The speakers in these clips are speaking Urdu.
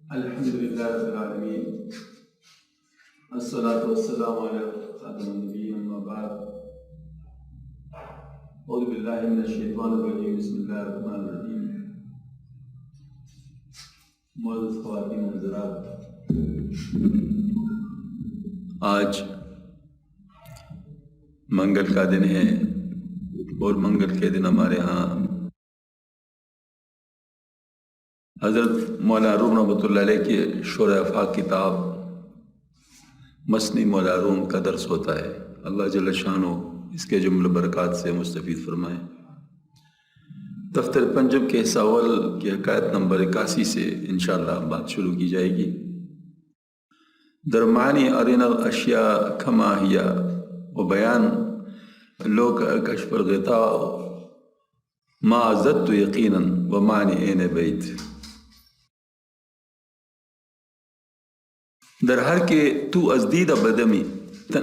الحمد لله رب العالمين الصلاة والسلام على خاتم النبيين أما بعد أعوذ بالله من الشيطان الرجيم بسم الله الرحمن الرحيم معزز خواتین و حضرات، آج منگل کا دن ہے اور منگل کے دن ہمارے ہاں حضرت مولانا روم رحمۃ اللہ علیہ کی شورۂ افاق کتاب مثنی مولانا روم کا درس ہوتا ہے۔ اللہ جل شانہ اس کے جملہ برکات سے مستفید فرمائے۔ دفتر پنجم کے حصہ اول کی حکایت نمبر 81 سے انشاءاللہ بات شروع کی جائے گی۔ درمانی ارین الاشیاء کما ہی و بیان لوک کشف الغطاء ما زدت یقینا و معنی این بیت۔ در ہر کے تو از دید بدمی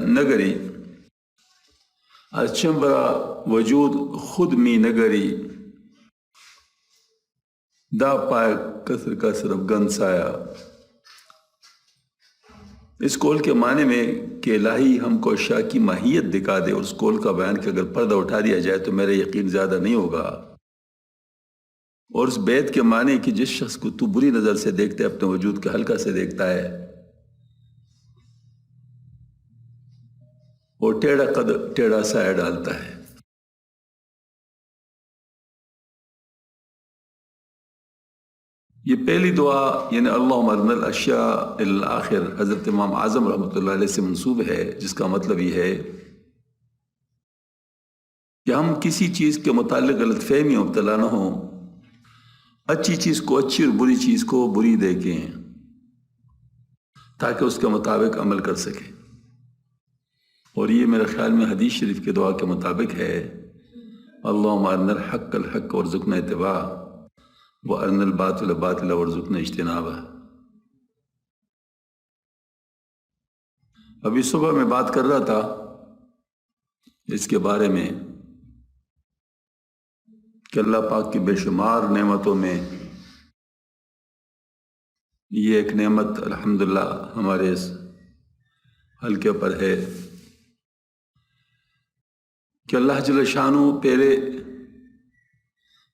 نگری از چنبرا وجود خود می نگری دا پائے کسر کسر افغان سایہ۔ اس قول کے معنی میں کہ الہی ہم کو اشیاء کی ماہیت دکھا دے، اور اس قول کا بیان کہ اگر پردہ اٹھا دیا جائے تو میرا یقین زیادہ نہیں ہوگا، اور اس بیت کے معنی کہ جس شخص کو تو بری نظر سے دیکھتے اپنے وجود کے ہلکا سے دیکھتا ہے اور ٹیڑھا قد ٹیڑھا سایہ ڈالتا ہے۔ یہ پہلی دعا یعنی اللہم ارنا الاشیاء الآخر حضرت امام اعظم رحمۃ اللہ علیہ سے منسوب ہے، جس کا مطلب یہ ہے کہ ہم کسی چیز کے متعلق غلط فہمی مبتلا نہ ہوں، اچھی چیز کو اچھی اور بری چیز کو بری دیکھیں تاکہ اس کے مطابق عمل کر سکیں۔ اور یہ میرے خیال میں حدیث شریف کے دعا کے مطابق ہے، اللہم ارنا الحق الحق وارزقنا اتباعہ وارنا الباطل باطلا وارزقنا اجتنابہ۔ ابھی صبح میں بات کر رہا تھا اس کے بارے میں کہ اللہ پاک کی بے شمار نعمتوں میں یہ ایک نعمت الحمدللہ ہمارے اس حلقے پر ہے کہ اللہ جل شانہ پہلے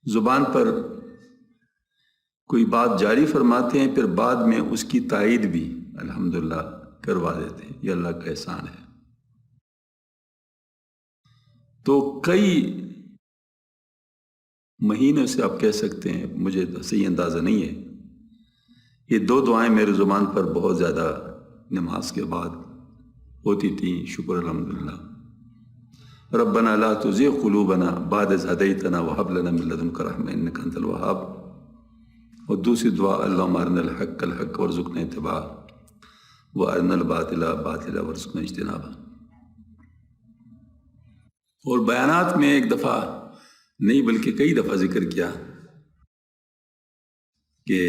زبان پر کوئی بات جاری فرماتے ہیں، پھر بعد میں اس کی تائید بھی الحمدللہ کروا دیتے ہیں۔ یہ اللہ کا احسان ہے۔ تو کئی مہینے سے آپ کہہ سکتے ہیں، مجھے صحیح اندازہ نہیں ہے، یہ دو دعائیں میرے زبان پر بہت زیادہ نماز کے بعد ہوتی تھیں۔ شکر الحمدللہ۔ ربنا لا تزغ قلوبنا بعد اذ ہدیتنا وہب لنا من لدنک رحمۃ انک انت الوہاب، اور دوسری دعا اللہم ارنا الحق الحق وارزقنا اتباعہ وارنا الباطل باطلا وارزقنا اجتنابہ۔ اور بیانات میں ایک دفعہ نہیں بلکہ کئی دفعہ ذکر کیا کہ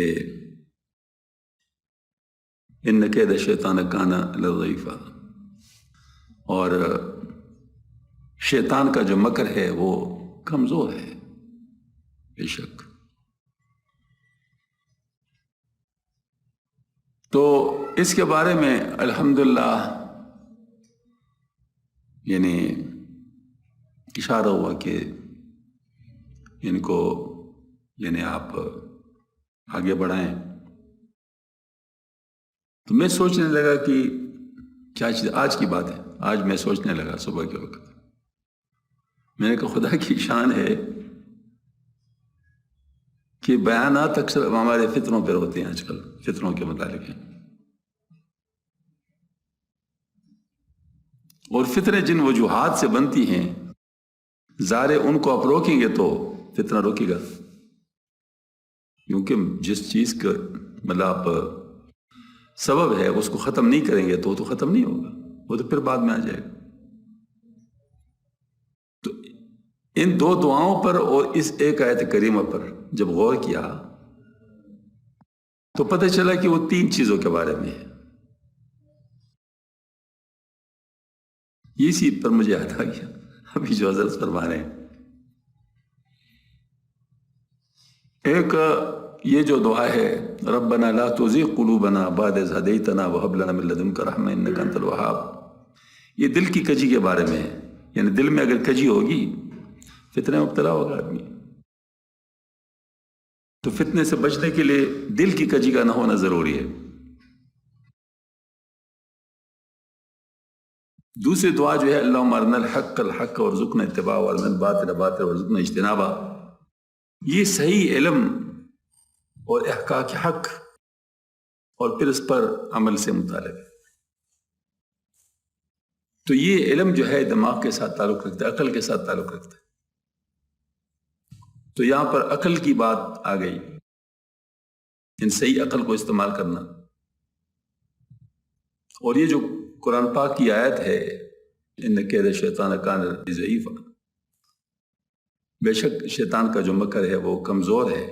ان کید الشیطان کان ضعیفا، اور شیطان کا جو مکر ہے وہ کمزور ہے بے شک۔ تو اس کے بارے میں الحمدللہ یعنی اشارہ ہوا کہ ان کو یعنی آپ آگے بڑھائیں۔ تو میں سوچنے لگا کہ کیا چیز آج کی بات ہے، آج میں سوچنے لگا صبح کے وقت، میں نے کہا خدا کی شان ہے کہ بیانات اکثر ہمارے فطروں پر ہوتے ہیں، آج کل فطروں کے متعلق ہیں، اور فطریں جن وجوہات سے بنتی ہیں ظاہر ان کو آپ روکیں گے تو فطرہ روکے گا، کیونکہ جس چیز کا مطلب آپ سبب ہے اس کو ختم نہیں کریں گے تو وہ تو ختم نہیں ہوگا، وہ تو پھر بعد میں آ جائے گا۔ تو ان دو دعاؤں پر اور اس ایک آیت کریمہ پر جب غور کیا تو پتہ چلا کہ وہ تین چیزوں کے بارے میں ہے۔ اسی پر مجھے یاد آ گیا ابھی جو حضرت فرما رہے ہیں۔ ایک یہ جو دعا ہے ربنا لا تزغ قلوبنا بعد إذ هديتنا وهب لنا من لدنك رحمة إنك أنت الوهاب. یہ دل کی کجی کے بارے میں ہے، یعنی دل میں اگر کجی ہوگی فتنے میں مبتلا ہوگا آدمی. تو فتنے سے بچنے کے لیے دل کی کجی کا نہ ہونا ضروری ہے. دوسری دعا جو ہے اللہم ارنا الحق الحق وارزقنا اتباعہ وارنا الباطل باطلا وارزقنا اجتنابہ. یہ صحیح علم اور احقاق حق اور پھر اس پر عمل سے متعلق ہے. تو یہ علم جو ہے دماغ کے ساتھ تعلق رکھتا ہے، عقل کے ساتھ تعلق رکھتا ہے. تو یہاں پر عقل کی بات آ گئی، ان صحیح عقل کو استعمال کرنا. اور یہ جو قرآن پاک کی آیت ہے ان کید شیطان کان ضعیفا، بے شک شیطان کا جو مکر ہے وہ کمزور ہے.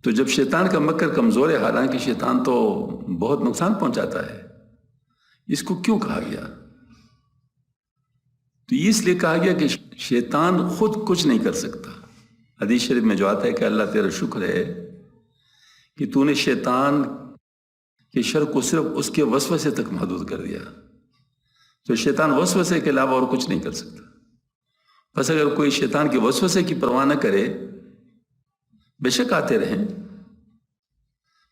تو جب شیطان کا مکر کمزور ہے، حالانکہ شیطان تو بہت نقصان پہنچاتا ہے، اس کو کیوں کہا گیا؟ تو یہ اس لیے کہا گیا کہ شیطان خود کچھ نہیں کر سکتا. حدیث شریف میں جو آتا ہے کہ اللہ تیرا شکر ہے کہ تو نے شیطان کے شر کو صرف اس کے وسوسے تک محدود کر دیا. تو شیطان وسوسے کے علاوہ اور کچھ نہیں کر سکتا. بس اگر کوئی شیطان کے وسوسے کی پرواہ نہ کرے، بے شک آتے رہیں،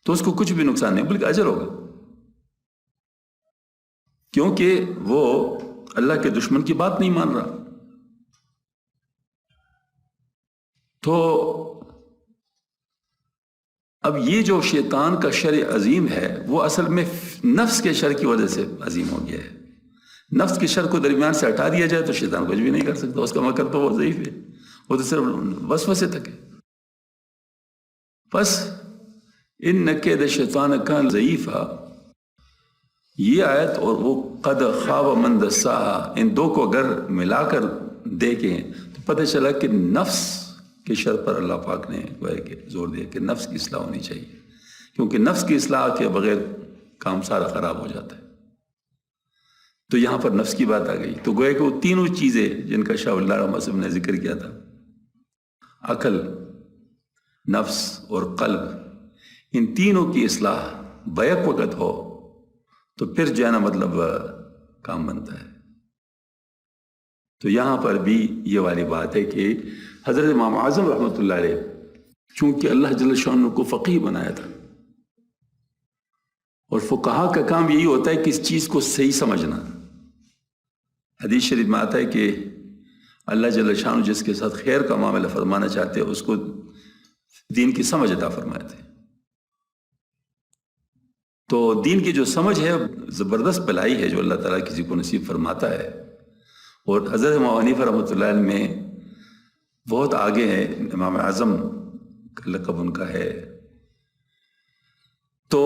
تو اس کو کچھ بھی نقصان نہیں بلکہ اجر ہوگا، کیونکہ وہ اللہ کے دشمن کی بات نہیں مان رہا. تو اب یہ جو شیطان کا شر عظیم ہے وہ اصل میں نفس کے شر کی وجہ سے عظیم ہو گیا ہے. نفس کے شر کو درمیان سے ہٹا دیا جائے تو شیطان کچھ بھی نہیں کر سکتا. اس کا مکر تو وہ ضعیف ہے، وہ تو صرف وسوسے تک ہے. بس ان کید شیطان کان ضعیفا، یہ آیت اور وہ قد خاب من دساہا، ان دو کو اگر ملا کر دیکھیں تو پتہ چلا کہ نفس کے شر پر اللہ پاک نے زور دیا کہ نفس کی اصلاح ہونی چاہیے، کیونکہ نفس کی اصلاح کے بغیر کام سارا خراب ہو جاتا ہے. تو یہاں پر نفس کی بات آ گئی. تو گویا کہ وہ تینوں چیزیں جن کا شاہ اللہ رحمہ صاحب نے ذکر کیا تھا، عقل، نفس اور قلب، ان تینوں کی اصلاح بیک وقت ہو تو پھر جو ہے نا مطلب کام بنتا ہے. تو یہاں پر بھی یہ والی بات ہے کہ حضرت امام اعظم رحمۃ اللہ علیہ چونکہ اللہ جل شانہ کو فقیہ بنایا تھا، اور فقہا کا کام یہی ہوتا ہے کہ اس چیز کو صحیح سمجھنا. حدیث شریف میں آتا ہے کہ اللہ جل شانہ جس کے ساتھ خیر کا معاملہ فرمانا چاہتے ہیں اس کو دین کی سمجھ عطا فرماتے ہیں. تو دین کی جو سمجھ ہے زبردست بلائی ہے جو اللہ تعالیٰ کسی کو نصیب فرماتا ہے. اور حضرت امام حنیفہ رحمۃ اللہ علیہ میں بہت آگے ہیں، امام اعظم کا لقب ان کا ہے. تو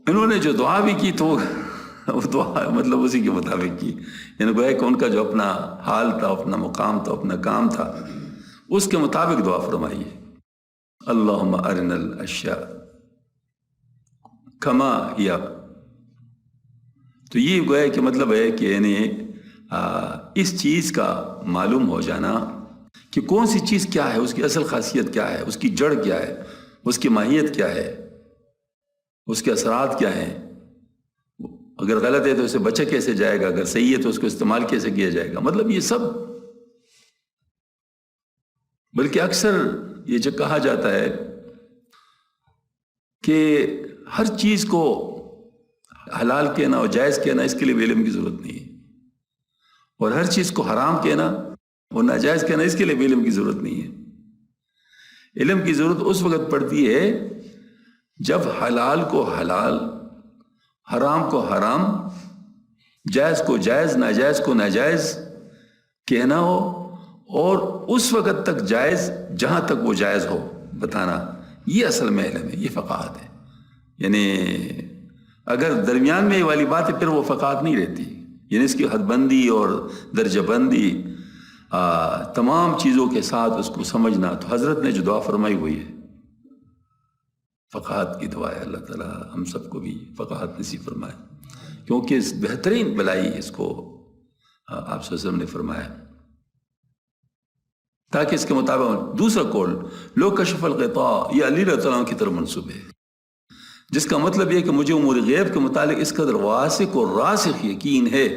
انہوں نے جو دعا بھی کی تو وہ دعا مطلب اسی کے مطابق کی، یعنی گویا کہ ان کا جو اپنا حال تھا، اپنا مقام تھا، اپنا کام تھا، اس کے مطابق دعا فرمائی ہے. اللہم ارنا الاشیاء کما ہی. تو یہ گویا کہ مطلب ہے کہ یعنی اس چیز کا معلوم ہو جانا کہ کون سی چیز کیا ہے، اس کی اصل خاصیت کیا ہے، اس کی جڑ کیا ہے، اس کی ماہیت کیا ہے، اس کے اثرات کیا ہیں. اگر غلط ہے تو اسے بچا کیسے جائے گا، اگر صحیح ہے تو اس کو استعمال کیسے کیا جائے گا. مطلب یہ سب، بلکہ اکثر یہ جو کہا جاتا ہے کہ ہر چیز کو حلال کہنا اور جائز کہنا اس کے لیے علم کی ضرورت نہیں ہے، اور ہر چیز کو حرام کہنا اور ناجائز کہنا اس کے لیے علم کی ضرورت نہیں ہے. علم کی ضرورت اس وقت پڑتی ہے جب حلال کو حلال، حرام کو حرام، جائز کو جائز، ناجائز کو ناجائز کہنا ہو، اور اس وقت تک جائز جہاں تک وہ جائز ہو بتانا. یہ اصل میں علم ہے، یہ فقاہت ہے. یعنی اگر درمیان میں یہ والی بات ہے پھر وہ فقاہت نہیں رہتی. یعنی اس کی حد بندی اور درجہ بندی تمام چیزوں کے ساتھ اس کو سمجھنا. تو حضرت نے جو دعا فرمائی ہوئی ہے فقاہت کی دعا ہے. اللہ تعالیٰ ہم سب کو بھی فقاہت نصیب فرمائے، کیونکہ اس بہترین بلائی اس کو آپ صلی اللہ علیہ وسلم نے فرمایا. تاکہ اس کے مطابق دوسرا قول لو کشف الغطاء یہ علی رضی اللہ عنہ کی طرف منسوب ہے، جس کا مطلب یہ کہ مجھے امور غیب کے متعلق اس قدر واسق اور راسخ یقین ہے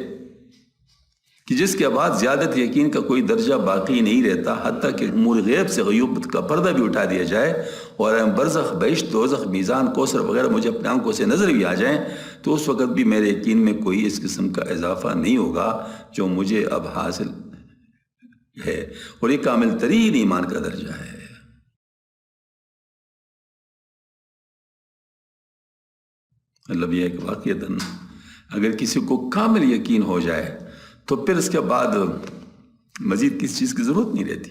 کہ جس کے بعد زیادت یقین کا کوئی درجہ باقی نہیں رہتا، حتیٰ کہ امور غیب سے غیوب کا پردہ بھی اٹھا دیا جائے اور برزخ، بہشت، دوزخ، میزان، کوثر وغیرہ مجھے اپنے آنکھوں سے نظر بھی آ جائیں تو اس وقت بھی میرے یقین میں کوئی اس قسم کا اضافہ نہیں ہوگا جو مجھے اب حاصل ہے، اور یہ کامل ترین ایمان کا درجہ ہے۔ مطلب یہ ہے کہ واقعتاً اگر کسی کو کامل یقین ہو جائے تو پھر اس کے بعد مزید کسی چیز کی ضرورت نہیں رہتی۔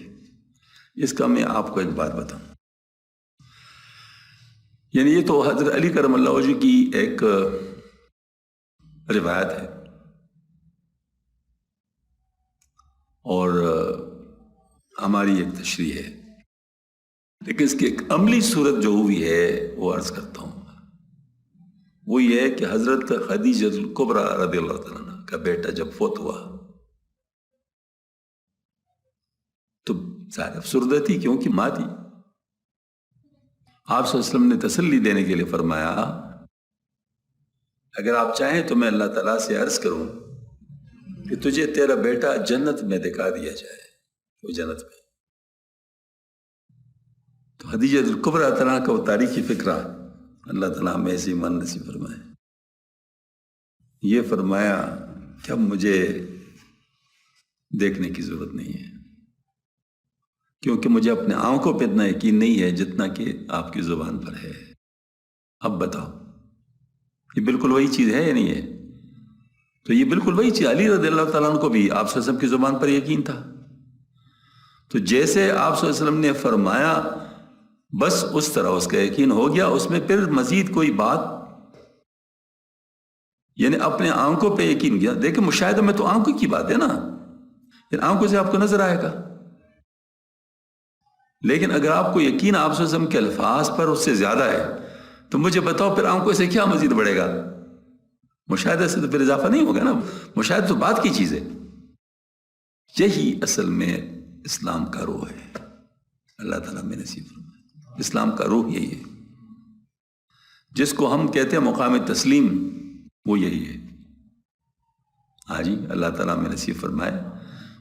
اس کا میں آپ کو ایک بات بتاؤں، یعنی یہ تو حضرت علی کرم اللہ وجہ کی ایک روایت ہے، اور ہماری ایک تشریح ہے، لیکن اس کی ایک عملی صورت جو ہوئی ہے وہ عرض کرتا ہوں۔ وہ یہ ہے کہ حضرت خدیجہ الکبریٰ رضی اللہ تعالیٰ عنہ کا بیٹا جب فوت ہوا تو ظاہر افسردہ تھی، کیونکہ ماں تھی۔ آپ صلی اللہ علیہ وسلم نے تسلی دینے کے لیے فرمایا اگر آپ چاہیں تو میں اللہ تعالیٰ سے عرض کروں کہ تجھے تیرا بیٹا جنت میں دکھا دیا جائے، وہ جنت میں۔ تو خدیجہ الکبریٰ تعالیٰ کا وہ تاریخی فکرہ، اللہ تعالیٰ ہمیں ایسی ایمان نصیب فرمائے، یہ فرمایا کہ اب مجھے دیکھنے کی ضرورت نہیں ہے، کیونکہ مجھے اپنے آنکھوں پہ اتنا یقین نہیں ہے جتنا کہ آپ کی زبان پر ہے۔ اب بتاؤ یہ بالکل وہی چیز ہے یا نہیں ہے؟ تو یہ بالکل وہی چیز، علی رضی اللہ تعالیٰ عنہ کو بھی آپ صلی اللہ علیہ وسلم کی زبان پر یقین تھا، تو جیسے آپ صلی اللہ علیہ وسلم نے فرمایا بس اس طرح اس کا یقین ہو گیا، اس میں پھر مزید کوئی بات، یعنی اپنے آنکھوں پہ یقین کیا۔ دیکھیں مشاہدہ میں تو آنکھوں کی بات ہے نا، یعنی آنکھوں سے آپ کو نظر آئے گا، لیکن اگر آپ کو یقین آپ صلی اللہ علیہ وسلم کے الفاظ پر اس سے زیادہ ہے تو مجھے بتاؤ پھر آنکھوں سے کیا مزید بڑھے گا؟ مشاہدہ سے تو پھر اضافہ نہیں ہوگا نا، مشاہدہ تو بات کی چیز ہے۔ یہی اصل میں اسلام کا روح ہے، اللہ تعالیٰ میں نصیب فرمائے۔ اسلام کا روح یہی ہے، جس کو ہم کہتے ہیں مقام تسلیم، وہ یہی ہے۔ ہاں جی، اللہ تعالیٰ میں نصیب فرمائے۔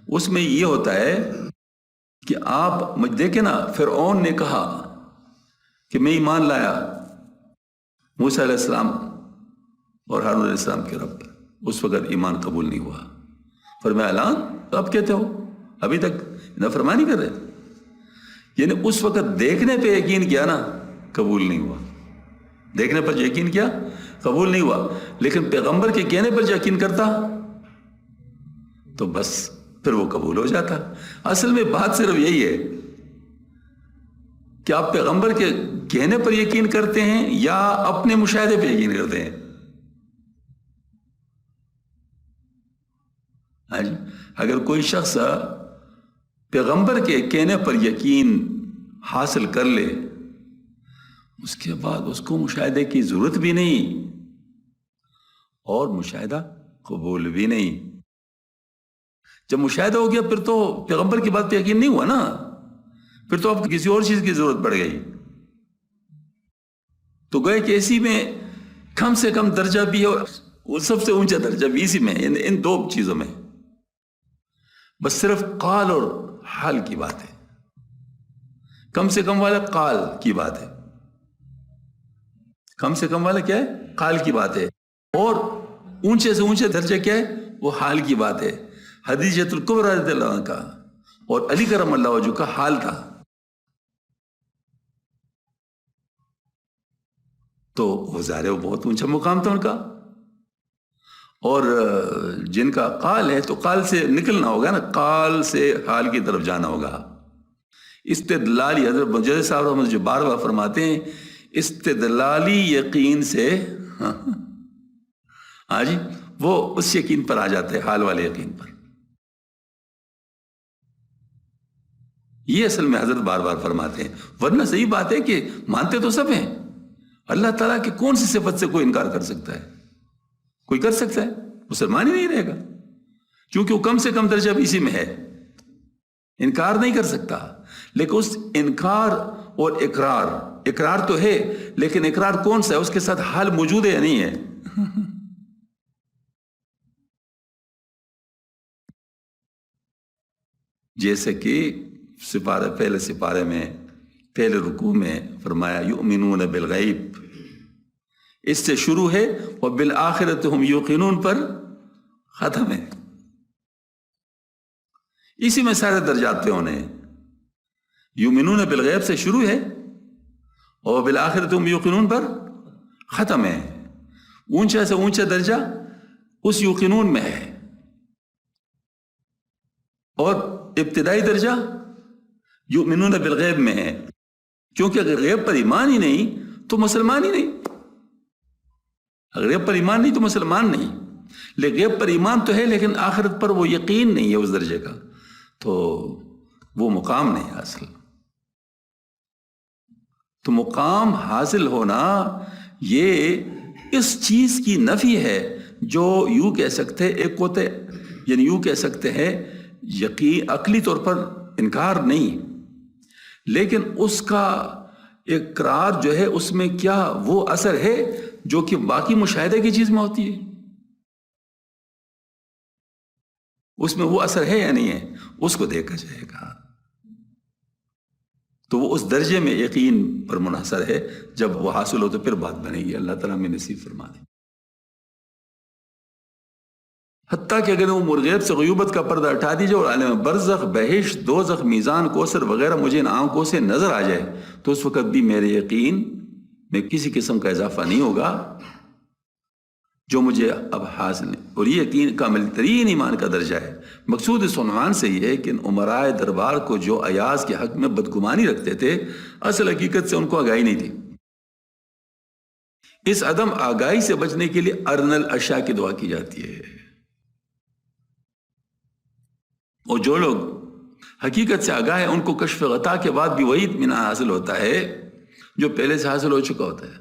اس میں یہ ہوتا ہے کہ آپ دیکھیں نا، فرعون نے کہا کہ میں ایمان لایا موسیٰ علیہ السلام اور ہارون علیہ السلام کے رب، اس وقت ایمان قبول نہیں ہوا۔ فرمایا اعلان اب کہتے ہو، ابھی تک نافرمانی کر رہے، یعنی اس وقت دیکھنے پہ یقین کیا نا، قبول نہیں ہوا۔ دیکھنے پر جو یقین کیا قبول نہیں ہوا، لیکن پیغمبر کے کہنے پر جو یقین کرتا تو بس پھر وہ قبول ہو جاتا۔ اصل میں بات صرف یہی ہے کہ آپ پیغمبر کے کہنے پر یقین کرتے ہیں یا اپنے مشاہدے پہ یقین کرتے ہیں۔ ہاں جی، اگر کوئی شخص پیغمبر کے کہنے پر یقین حاصل کر لے، اس کے بعد اس کو مشاہدے کی ضرورت بھی نہیں اور مشاہدہ قبول بھی نہیں۔ جب مشاہدہ ہو گیا پھر تو پیغمبر کی بات پہ یقین نہیں ہوا نا، پھر تو آپ کو کسی اور چیز کی ضرورت پڑ گئی۔ تو گئے کہ اسی میں کم سے کم درجہ بھی ہے اور وہ سب سے اونچا درجہ بھی اسی میں، ان دو چیزوں میں، بس صرف قال اور حال کی بات ہے۔ کم سے کم والا قال کی بات ہے، کم سے کم والا کیا ہے؟ قال کی بات ہے، اور اونچے سے اونچے درجہ کیا ہے؟ وہ حال کی بات ہے۔ خدیجہ الکبریٰ رضی اللہ عنہ کا اور علی کرم اللہ وجہ کا حال تھا، تو وہ ظاہر ہے وہ بہت اونچا مقام تھا ان کا، اور جن کا قال ہے تو قال سے نکلنا ہوگا نا، قال سے حال کی طرف جانا ہوگا۔ استدلالی حضرت مجدد صاحب رحمۃ جو بار بار فرماتے ہیں استدلالی یقین سے، ہاں جی، وہ اس یقین پر آ جاتے ہیں، حال والے یقین پر۔ یہ اصل میں حضرت بار بار فرماتے ہیں، ورنہ صحیح بات ہے کہ مانتے تو سب ہیں، اللہ تعالیٰ کی کون سی صفت سے کوئی انکار کر سکتا ہے؟ کوئی کر سکتا ہے؟ مسلمان ہی نہیں رہے گا، کیونکہ وہ کم سے کم درجہ بھی اسی میں ہے۔ انکار نہیں کر سکتا، لیکن اس انکار اور اقرار تو ہے، لیکن اقرار کون سا ہے؟ اس کے ساتھ حال موجود ہے یا نہیں ہے؟ جیسے کہ پہلے سپارے میں پہلے رکوع میں فرمایا یؤمنون بالغیب، اس سے شروع ہے، اور بالآخرۃ ہم یوقنون پر ختم ہے. اسی میں سارے درجات پہ ہونے ہیں. یؤمنون بالغیب سے شروع ہے اور بالآخرۃ ہم یوقنون پر ختم ہے. اونچا سے اونچا درجہ اس یوقنون میں ہے، اور ابتدائی درجہ یؤمنون بالغیب میں ہے. کیونکہ اگر غیب پر ایمان ہی نہیں تو مسلمان ہی نہیں. اگر غیب پر ایمان نہیں تو مسلمان نہیں. لیکن غیب پر ایمان تو ہے، لیکن آخرت پر وہ یقین نہیں ہے اس درجے کا، تو وہ مقام نہیں حاصل. تو مقام حاصل ہونا یہ اس چیز کی نفی ہے جو یوں کہہ سکتے ایک ہوتے، یعنی یوں کہہ سکتے ہیں یقین عقلی طور پر انکار نہیں، لیکن اس کا اقرار جو ہے اس میں کیا وہ اثر ہے جو کہ باقی مشاہدے کی چیز میں ہوتی ہے، اس میں وہ اثر ہے یا نہیں ہے، اس کو دیکھا جائے گا. تو وہ اس درجے میں یقین پر منحصر ہے. جب وہ حاصل ہو تو پھر بات بنے گی. اللہ تعالیٰ میں نصیب فرما دے. حتیٰ کہ اگر وہ مرغیب سے غیوبت کا پردہ ہٹا دیجیے اور عالم برزخ، بہشت، دوزخ، میزان، کوثر وغیرہ مجھے ان آنکھوں سے نظر آ جائے تو اس وقت بھی میرے یقین میں کسی قسم کا اضافہ نہیں ہوگا جو مجھے اب حاصل نہیں. اور یہ یقین کامل ترین ایمان کا درجہ ہے. مقصود اس عنوان سے یہ ہے کہ ان امرائے دربار کو جو ایاز کے حق میں بدگمانی رکھتے تھے، اصل حقیقت سے ان کو آگاہی نہیں تھی. اس عدم آگاہی سے بچنے کے لیے ارن الاشیاء کی دعا کی جاتی ہے. اور جو لوگ حقیقت سے آگاہ ہیں ان کو کشف غطا کے بعد بھی وہی اطمینان حاصل ہوتا ہے جو پہلے سے حاصل ہو چکا ہوتا ہے.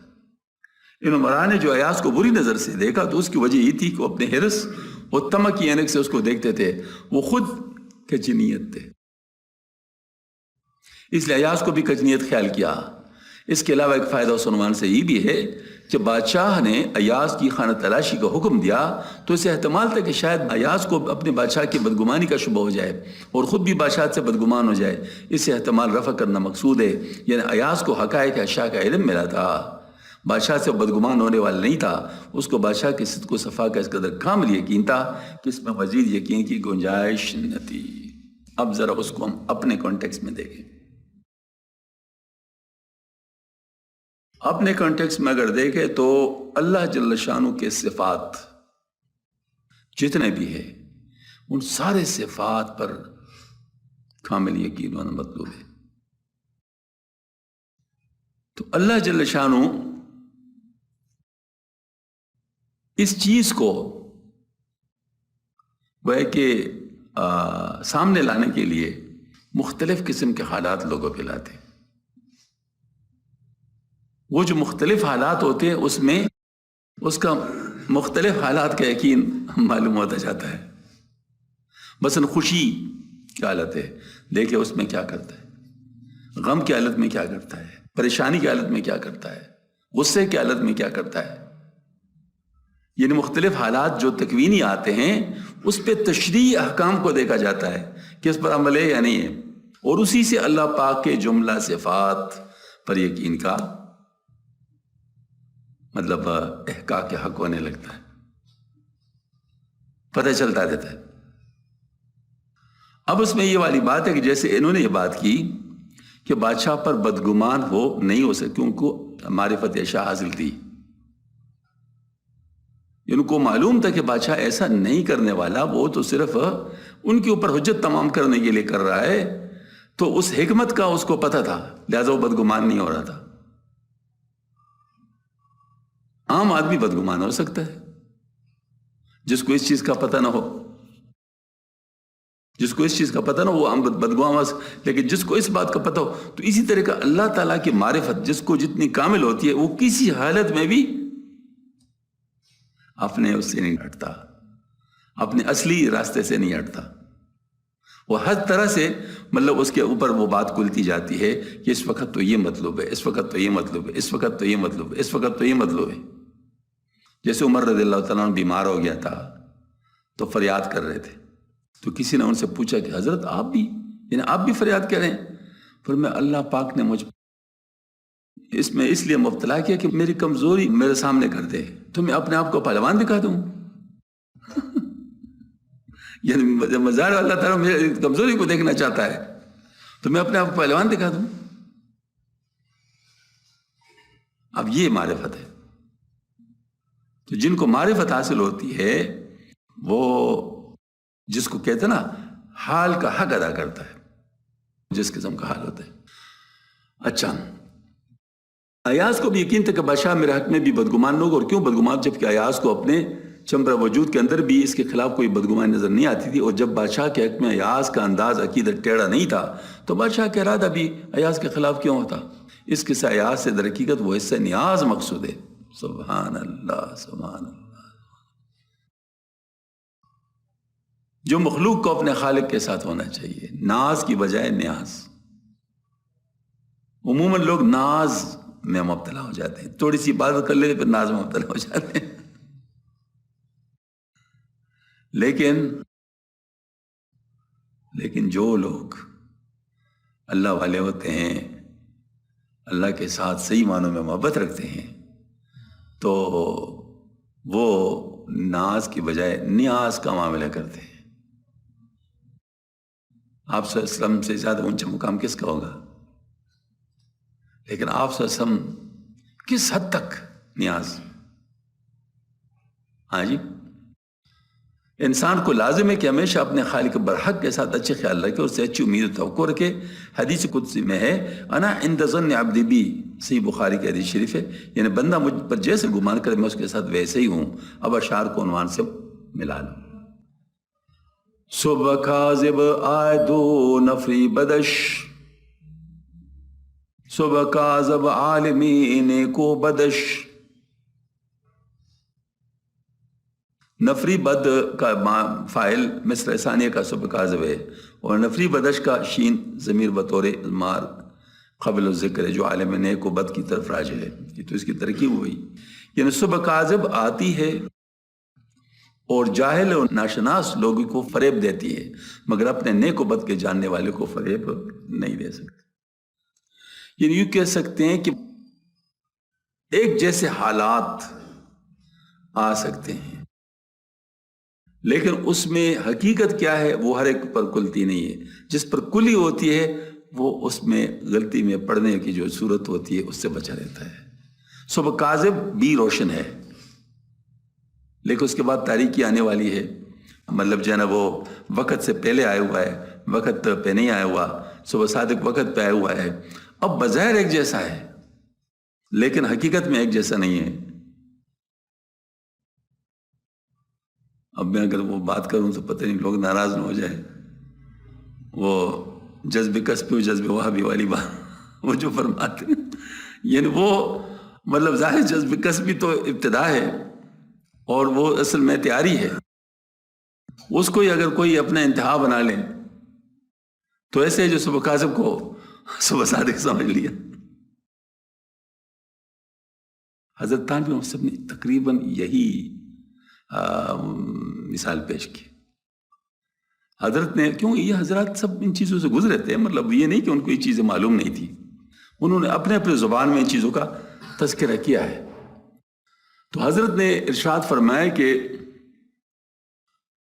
ان عمرا نے جو ایاز کو بری نظر سے دیکھا تو اس کی وجہ یہ تھی کہ وہ اپنے حرص اور طمع کی عینک سے اس کو دیکھتے تھے. وہ خود کچنیت تھے، اس لیے ایاز کو بھی کچنیت خیال کیا. اس کے علاوہ ایک فائدہ اس عنوان سے یہ بھی ہے کہ بادشاہ نے ایاز کی خانہ تلاشی کا حکم دیا تو اسے احتمال تھا کہ شاید ایاز کو اپنے بادشاہ کی بدگمانی کا شبہ ہو جائے اور خود بھی بادشاہ سے بدگمان ہو جائے. اس سے احتمال رفع کرنا مقصود ہے. یعنی ایاز کو حقائق اشیاء کا علم ملا تھا، بادشاہ سے بدگمان ہونے والا نہیں تھا. اس کو بادشاہ کے صدق و صفا کا اس قدر کامل یقین تھا کہ اس میں مزید یقین کی گنجائش نہ تھی. اب ذرا اس کو ہم اپنے کانٹیکس میں دیکھیں. اپنے کانٹیکس میں اگر دیکھیں تو اللہ جل شانہ کے صفات جتنے بھی ہیں ان سارے صفات پر کامل یقین ہونا مطلوب ہے. تو اللہ جل شانہ اس چیز کو وہ ہے کہ سامنے لانے کے لیے مختلف قسم کے حالات لوگوں پہ لاتے ہیں. وہ جو مختلف حالات ہوتے ہیں اس میں اس کا مختلف حالات کا یقین معلوم ہوتا جاتا ہے. مثلا خوشی کی حالت ہے، دیکھیں اس میں کیا کرتا ہے، غم کی حالت میں کیا کرتا ہے، پریشانی کی حالت میں کیا کرتا ہے، غصے کی حالت میں کیا کرتا ہے. یعنی مختلف حالات جو تکوینی آتے ہیں اس پہ تشریعی احکام کو دیکھا جاتا ہے کہ اس پر عمل ہے یا نہیں ہے، اور اسی سے اللہ پاک کے جملہ صفات پر یقین کا مطلب احقاق کے حق ہونے لگتا ہے، پتہ چلتا دیتا ہے. اب اس میں یہ والی بات ہے کہ جیسے انہوں نے یہ بات کی کہ بادشاہ پر بدگمان ہو نہیں ہو سکتی، ان کو معرفت اشیاء حاصل تھی، ان کو معلوم تھا کہ بادشاہ ایسا نہیں کرنے والا، وہ تو صرف ان کے اوپر حجت تمام کرنے کے لیے کر رہا ہے. تو اس حکمت کا اس کو پتہ تھا، لہذا وہ بدگمان نہیں ہو رہا تھا. عام آدمی بدگمان ہو سکتا ہے جس کو اس چیز کا پتہ نہ ہو، جس کو اس چیز کا پتہ نہ ہو وہ عام بدگمان ہو، لیکن جس کو اس بات کا پتہ ہو تو اسی طرح کا اللہ تعالیٰ کی معرفت جس کو جتنی کامل ہوتی ہے وہ کسی حالت میں بھی اپنے اس سے نہیں ہٹتا، اپنے اصلی راستے سے نہیں ہٹتا. وہ ہر طرح سے مطلب اس کے اوپر وہ بات کھلتی جاتی ہے کہ اس وقت تو یہ مطلوب ہے، اس وقت تو یہ مطلوب ہے، اس وقت تو یہ مطلوب ہے، اس وقت تو یہ مطلوب ہے۔ جیسے عمر رضی اللہ تعالیٰ عنہ بیمار ہو گیا تھا تو فریاد کر رہے تھے، تو کسی نے ان سے پوچھا کہ حضرت آپ بھی، یعنی آپ بھی فریاد کریں؟ پھر میں اللہ پاک نے مجھ اس میں اس لیے مبتلا کیا کہ میری کمزوری میرے سامنے کر دے، تو میں اپنے آپ کو پہلوان دکھا دوں۔ یعنی مزار اللہ تعالیٰ میری کمزوری کو دیکھنا چاہتا ہے تو میں اپنے آپ کو پہلوان دکھا دوں۔ اب یہ معرفت ہے۔ تو جن کو معرفت حاصل ہوتی ہے وہ جس کو کہتے ہیں نا حال کا حق ادا کرتا ہے، جس قسم کا حال ہوتا ہے۔ اچھا، ایاز کو بھی یقین تھا کہ بادشاہ میرے حق میں بھی بدگمان لوگ، اور کیوں بدگمان، جبکہ ایاز کو اپنے چمبر وجود کے اندر بھی اس کے خلاف کوئی بدگمانی نظر نہیں آتی تھی، اور جب بادشاہ کے حق میں ایاز کا انداز عقیدت ٹیڑھا نہیں تھا تو بادشاہ کا ارادہ بھی ایاز کے خلاف کیوں ہوتا؟ اس قصہ ایاز سے در حقیقت وہ حصہ نیاز مقصود ہے۔ سبحان اللہ، سبحان اللہ۔ جو مخلوق کو اپنے خالق کے ساتھ ہونا چاہیے، ناز کی بجائے نیاز۔ عموماً لوگ ناز میں مبتلا ہو جاتے ہیں، تھوڑی سی عبادت کر لیتے پھر ناز میں مبتلا ہو جاتے ہیں۔ لیکن جو لوگ اللہ والے ہوتے ہیں، اللہ کے ساتھ صحیح معنوں میں محبت رکھتے ہیں، تو وہ ناز کی بجائے نیاز کا معاملہ کرتے ہیں۔ آپ صلی اللہ علیہ وسلم سے زیادہ اونچا مقام کس کا ہوگا؟ لیکن آپ صلی اللہ علیہ وسلم کس حد تک نیاز؟ ہاں جی، انسان کو لازم ہے کہ ہمیشہ اپنے خالق برحق کے ساتھ اچھے خیال رکھے، اس سے اچھی امید و توقع رکھے۔ حدیث قدسی میں ہے انا عند ظن عبدی بی، صحیح بخاری کی حدیث شریف ہے، یعنی بندہ مجھ پر جیسے گمان کرے میں اس کے ساتھ ویسے ہی ہوں۔ اب اشعار کو عنوان سے ملا لوں۔ صبح کاذب آئے دو نفری بدش، صبح کاذب عالمین کو بدش۔ نفری بد کا فاعل مصر ثانیہ کا صبح کاذب ہے، اور نفری بدش کا شین ضمیر بطور مار قبل الذکر ہے، جو عالم نیک و بد کی طرف راجع ہے۔ یہ تو اس کی ترکیب ہوئی، یعنی صبح کاذب آتی ہے اور جاہل اور ناشناس لوگوں کو فریب دیتی ہے، مگر اپنے نیک و بد کے جاننے والے کو فریب نہیں دے سکتے۔ یعنی یوں کہہ سکتے ہیں کہ ایک جیسے حالات آ سکتے ہیں، لیکن اس میں حقیقت کیا ہے وہ ہر ایک پر کلتی نہیں ہے۔ جس پر کلی ہوتی ہے وہ اس میں غلطی میں پڑنے کی جو صورت ہوتی ہے اس سے بچا رہتا ہے۔ صبح کاذب بھی روشن ہے، لیکن اس کے بعد تاریکی آنے والی ہے، مطلب جو ہے نا وہ وقت سے پہلے آیا ہوا ہے، وقت پہ نہیں آیا ہوا۔ صبح صادق وقت پہ آیا ہوا ہے، اب بظاہر ایک جیسا ہے لیکن حقیقت میں ایک جیسا نہیں ہے۔ اب میں اگر وہ بات کروں تو پتہ نہیں لوگ ناراض نہ ہو جائے، وہ جذب کسبی و جذب وہابی والی بات وہ جو فرماتے ہیں، یعنی وہ مطلب ظاہر جذب کسبی تو ابتدا ہے اور وہ اصل میں تیاری ہے، اس کو ہی اگر کوئی اپنا انتہا بنا لے تو ایسے جو صبح کاذب کو صبح صادق سمجھ لیا۔ حضرت تھانوی مصب نے تقریباً یہی مثال پیش کی۔ حضرت نے، کیوں یہ حضرات سب ان چیزوں سے گزرے تھے، مطلب یہ نہیں کہ ان کو یہ چیزیں معلوم نہیں تھی، انہوں نے اپنے اپنے زبان میں ان چیزوں کا تذکرہ کیا ہے۔ تو حضرت نے ارشاد فرمایا کہ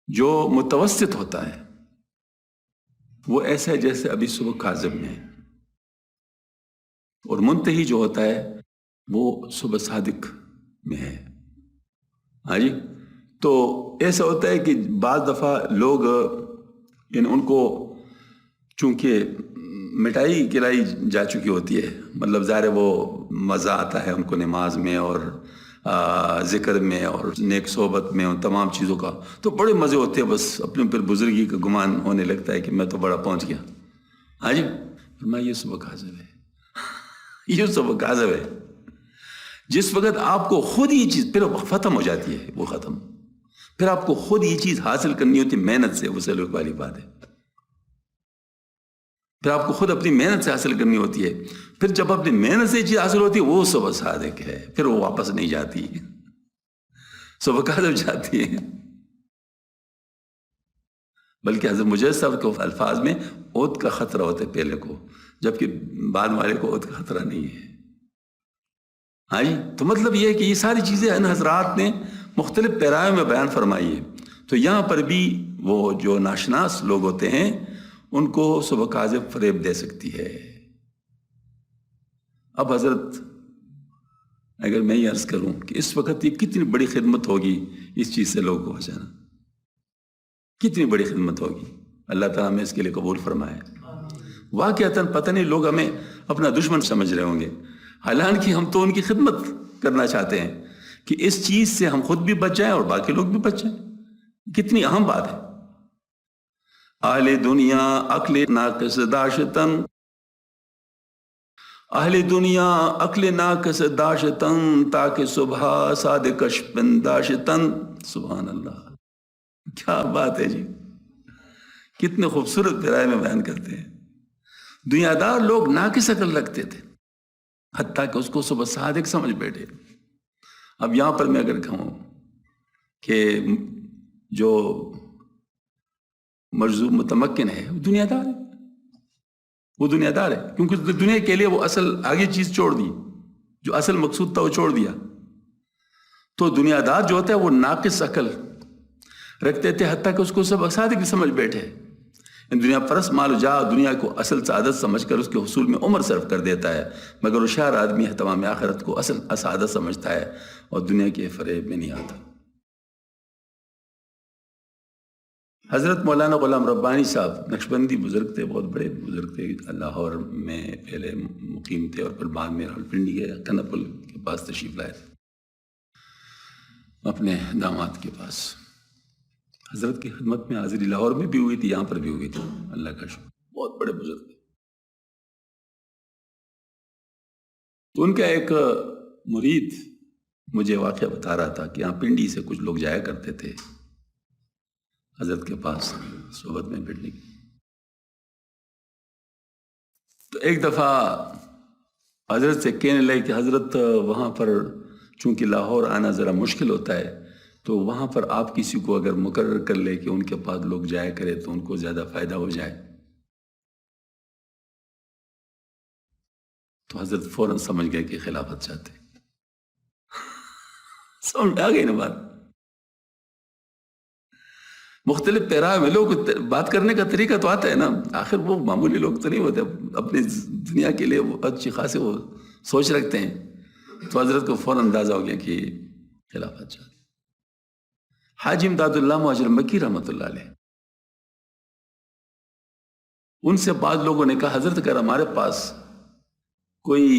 جو متوسط ہوتا ہے وہ ایسا ہے جیسے ابھی صبح کاذب میں، اور منتہی جو ہوتا ہے وہ صبح صادق میں ہے۔ ہاں جی، تو ایسا ہوتا ہے کہ بعض دفعہ لوگ یعنی ان کو چونکہ مٹائی کھلائی جا چکی ہوتی ہے، مطلب ظاہر وہ مزہ آتا ہے ان کو نماز میں اور ذکر میں اور نیک صحبت میں، ان تمام چیزوں کا تو بڑے مزے ہوتے ہیں، بس اپنے پھر بزرگی کا گمان ہونے لگتا ہے کہ میں تو بڑا پہنچ گیا۔ ہاں جی، میں یہ صبح کاذب ہے، یہ صبح کاذب ہے۔ جس وقت آپ کو خود یہ چیز پھر ختم ہو جاتی ہے، وہ ختم، پھر آپ کو خود یہ چیز حاصل کرنی ہوتی ہے محنت سے، وہ سلوک والی بات ہے۔ پھر آپ کو خود اپنی محنت سے حاصل کرنی ہوتی ہے. پھر جب اپنی محنت سے یہ چیز حاصل ہوتی ہے وہ صبح صادق ہے، پھر وہ واپس نہیں جاتی، صبح کاذب جاتی ہے. بلکہ حضرت مجاہد صاحب کے الفاظ میں اوت کا خطرہ ہوتا ہے پہلے کو، جبکہ بعد والے کو اوت کا خطرہ نہیں ہے. ہاں جی، تو مطلب یہ ہے کہ یہ ساری چیزیں ان حضرات نے مختلف پیرایوں میں بیان فرمائی ہے. تو یہاں پر بھی وہ جو ناشناس لوگ ہوتے ہیں ان کو صبح کاذب فریب دے سکتی ہے. اب حضرت اگر میں یہ عرض کروں کہ اس وقت یہ کتنی بڑی خدمت ہوگی اس چیز سے لوگوں کو بچانا، کتنی بڑی خدمت ہوگی. اللہ تعالیٰ ہمیں اس کے لیے قبول فرمائے. واقعتاً پتہ نہیں لوگ ہمیں اپنا دشمن سمجھ رہے ہوں گے، حالانکہ ہم تو ان کی خدمت کرنا چاہتے ہیں کہ اس چیز سے ہم خود بھی بچ جائیں اور باقی لوگ بھی بچ جائیں. کتنی اہم بات ہے. اہل دنیا عقل ناقص داشتن، اہل دنیا عقل ناقص داشتن تاکہ صبح صادقش پنداشتن. سبحان اللہ، کیا بات ہے جی، کتنے خوبصورت پیرائے میں بیان کرتے ہیں. دنیا دار لوگ ناقص عقل رکھتے تھے حتیٰ کہ اس کو صبح صادق سمجھ بیٹھے. اب یہاں پر میں اگر کہوں کہ جو مرزوق متمکن ہے وہ دنیا دار ہے، وہ دنیا دار ہے کیونکہ دنیا کے لیے وہ اصل آگے چیز چھوڑ دی، جو اصل مقصود تھا وہ چھوڑ دیا. تو دنیا دار جو ہوتا ہے وہ ناقص عقل رکھتے تھے حتیٰ کہ اس کو سب صادق سمجھ بیٹھے. دنیا پرست مال و جا دنیا کو اصل سعادت سمجھ کر اس کے حصول میں عمر صرف کر دیتا ہے، مگر ہوشیار آدمی ہے تمام آخرت کو اصل سعادت سمجھتا ہے اور دنیا کے فریب میں نہیں آتا. حضرت مولانا غلام ربانی صاحب نقشبندی بزرگ تھے، بہت بڑے بزرگ تھے. لاہور میں پہلے مقیم تھے اور پھر بعد میں راولپنڈی کے کنپل کے پاس تشریف لائے تھے اپنے داماد کے پاس. حضرت کی خدمت میں حاضری لاہور میں بھی ہوئی تھی، یہاں پر بھی ہوئی تھی. اللہ کا شکر، بہت بڑے بزرگ تھے. تو ان کا ایک مرید مجھے واقعہ بتا رہا تھا کہ یہاں پنڈی سے کچھ لوگ جایا کرتے تھے حضرت کے پاس صحبت میں بیٹھنے کی. تو ایک دفعہ حضرت سے کہنے لگے کہ حضرت وہاں پر چونکہ لاہور آنا ذرا مشکل ہوتا ہے تو وہاں پر آپ کسی کو اگر مقرر کر لے کہ ان کے پاس لوگ جایا کرے تو ان کو زیادہ فائدہ ہو جائے. تو حضرت فوراً سمجھ گئے کہ خلافت چاہتے. سمجھ آ گئی نا بات. مختلف پیرا میں لوگ بات کرنے کا طریقہ تو آتا ہے نا، آخر وہ معمولی لوگ تو نہیں ہوتے، اپنی دنیا کے لیے وہ اچھی خاصے وہ سوچ رکھتے ہیں. تو حضرت کو فوراً اندازہ ہو گیا کہ خلافت چاہتے. حاجی امداد اللہ مہاجر مکی رحمۃ اللہ علیہ، ان سے بعض لوگوں نے کہا حضرت اگر ہمارے پاس کوئی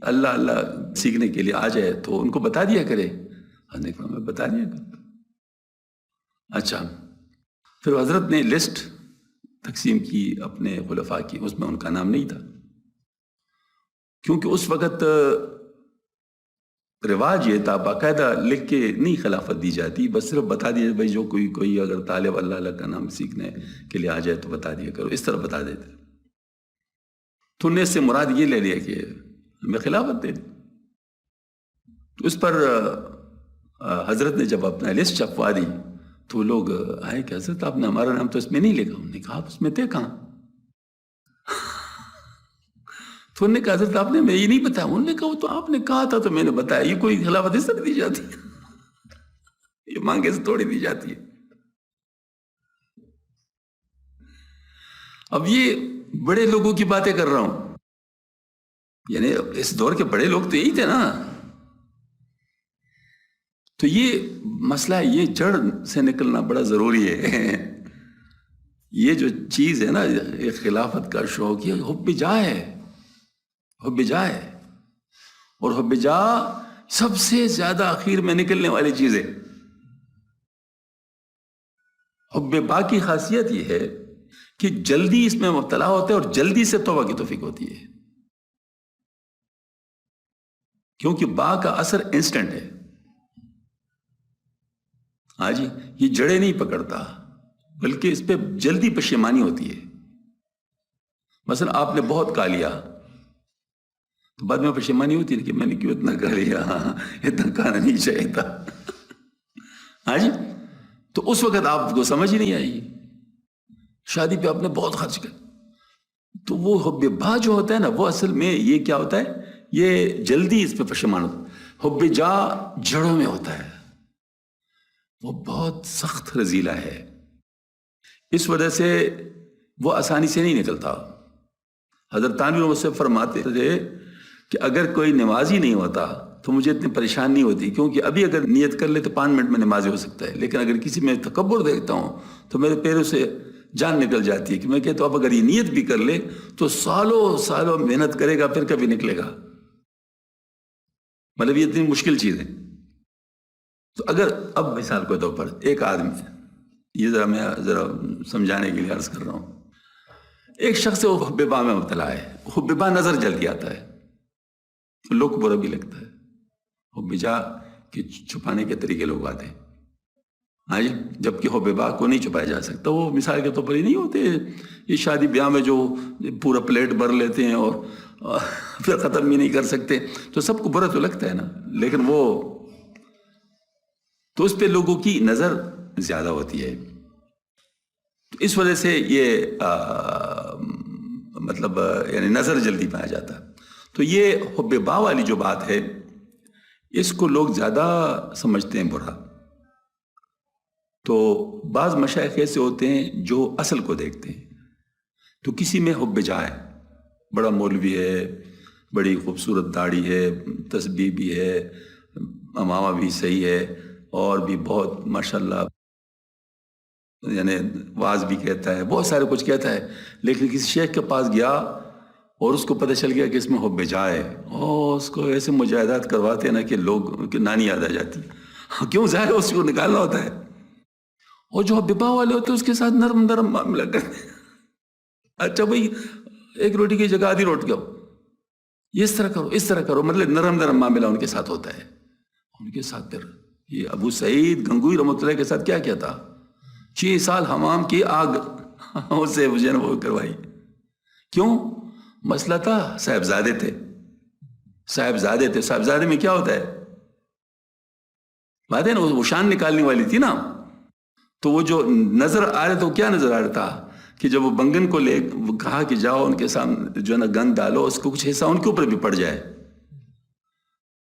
اللہ اللہ سیکھنے کے لیے آ جائے تو ان کو بتا دیا کرے. حضرت نے کہا میں بتا دیا کروں. اچھا، پھر حضرت نے لسٹ تقسیم کی اپنے خلفاء کی، اس میں ان کا نام نہیں تھا کیونکہ اس وقت رواج یہ تھا باقاعدہ لکھ کے نہیں خلافت دی جاتی، بس صرف بتا دیا بھائی جو کوئی اگر طالب اللہ اللہ کا نام سیکھنے کے لیے آ جائے تو بتا دیا کرو، اس طرح بتا دیتے. تو نے اس سے مراد یہ لے لیا کہ ہمیں خلافت دے دی. تو اس پر حضرت نے جب اپنا لسٹ چھپوا دی تو لوگ آئے کہ حضرت آپ نے ہمارا نام تو اس میں نہیں لکھا. انہوں نے کہا آپ اس میں تھے کہاں؟ تو انہوں نے کہا حضرت آپ نے میں یہ نہیں بتایا. انہوں نے کہا وہ تو آپ نے کہا تھا تو میں نے بتایا. یہ کوئی خلافت اس طرح دی جاتی ہے؟ یہ مانگے سے توڑی دی جاتی ہے. اب یہ بڑے لوگوں کی باتیں کر رہا ہوں، یعنی اس دور کے بڑے لوگ تو یہی تھے نا. تو یہ مسئلہ یہ جڑ سے نکلنا بڑا ضروری ہے. یہ جو چیز ہے نا یہ خلافت کا شوق، یہ حب جا ہے، حب جا ہے. اور حب جا سب سے زیادہ اخیر میں نکلنے والی چیز ہے. حب با کی خاصیت یہ ہے کہ جلدی اس میں مبتلا ہوتا ہے اور جلدی سے توبہ کی توفیق ہوتی ہے، کیونکہ با کا اثر انسٹنٹ ہے. ہاں جی، یہ جڑیں نہیں پکڑتا بلکہ اس پہ جلدی پشیمانی ہوتی ہے. مثلا آپ نے بہت کھا لیا تو بعد میں پشیمانی ہوتی ہے کہ میں نے کیوں اتنا کھا لیا، اتنا کھانا نہیں چاہیے تھا. ہاں جی، تو اس وقت آپ کو سمجھ ہی نہیں آئی. شادی پہ آپ نے بہت خرچ کر، تو وہ حب با جو ہوتا ہے نا، وہ اصل میں یہ کیا ہوتا ہے، یہ جلدی اس پہ پشیمان ہوتا ہے. حب جا جڑوں میں ہوتا ہے، وہ بہت سخت رزیلہ ہے، اس وجہ سے وہ آسانی سے نہیں نکلتا. حضرت تانوی مجھ سے فرماتے تھے کہ اگر کوئی نمازی نہیں ہوتا تو مجھے اتنی پریشان نہیں ہوتی، کیونکہ ابھی اگر نیت کر لے تو 5 منٹ میں نمازی ہو سکتا ہے، لیکن اگر کسی میں تکبر دیکھتا ہوں تو میرے پیروں سے جان نکل جاتی ہے کہ میں کہتا ہوں اب اگر یہ نیت بھی کر لے تو سالوں سالوں محنت کرے گا، پھر کبھی نکلے گا. مطلب یہ اتنی مشکل چیز ہے. تو اگر اب مثال کے طور پر ایک آدمی، یہ میں ذرا سمجھانے کے لیے عرض کر رہا ہوں، ایک شخص وہ حب با میں مبتلا ہے. حب با نظر جلدی آتا ہے، لوگ کو برا بھی لگتا ہے. حب جا کہ چھپانے کے طریقے لوگ آتے ہیں. ہاں جی، جبکہ حب با کو نہیں چھپایا جا سکتا. وہ مثال کے طور پر ہی نہیں ہوتے یہ شادی بیاہ میں جو پورا پلیٹ بھر لیتے ہیں اور پھر ختم بھی نہیں کر سکتے، تو سب کو برا تو لگتا ہے نا، لیکن وہ تو اس پہ لوگوں کی نظر زیادہ ہوتی ہے. تو اس وجہ سے یہ مطلب یعنی نظر جلدی پایا جاتا ہے. تو یہ حب با والی جو بات ہے، اس کو لوگ زیادہ سمجھتے ہیں برا. تو بعض مشائخ ایسے ہوتے ہیں جو اصل کو دیکھتے ہیں. تو کسی میں حب جا ہے، بڑا مولوی ہے، بڑی خوبصورت داڑھی ہے، تسبیح بھی ہے، امامہ بھی صحیح ہے، اور بھی بہت ماشاءاللہ یعنی واز بھی کہتا ہے، بہت سارے کچھ کہتا ہے، لیکن کسی شیخ کے پاس گیا اور اس کو پتہ چل گیا کہ اس میں حب جا ہے، اور اس کو ایسے مجاہدات کرواتے ہیں نا کہ لوگ کہ نانی یاد آ جاتی. کیوں؟ ظاہر ہے اس کو نکالنا ہوتا ہے. اور جو حب با والے ہوتے ہیں اس کے ساتھ نرم نرم معاملہ کرتے ہیں. اچھا بھائی ایک روٹی کی جگہ آدھی روٹی کھاؤ، یہ اس طرح کرو، اس طرح کرو، مطلب نرم نرم معاملہ ان کے ساتھ ہوتا ہے. ان کے ساتھ پھر یہ ابو سعید گنگوئی رحمۃ اللہ کے ساتھ کیا کیا تھا، 6 سال حمام کی آگ اسے وہ کروائی. کیوں؟ مسئلہ تھا صاحبزادے تھے، صاحبزادے میں کیا ہوتا ہے، بات ہے نا، وہ شان نکالنے والی تھی نا. تو وہ جو نظر آ رہا تھا وہ کیا نظر آ رہا تھا کہ جب وہ بنگن کو لے وہ کہا کہ جاؤ ان کے سامنے جو ہے نا گند ڈالو، اس کو کچھ حصہ ان کے اوپر بھی پڑ جائے.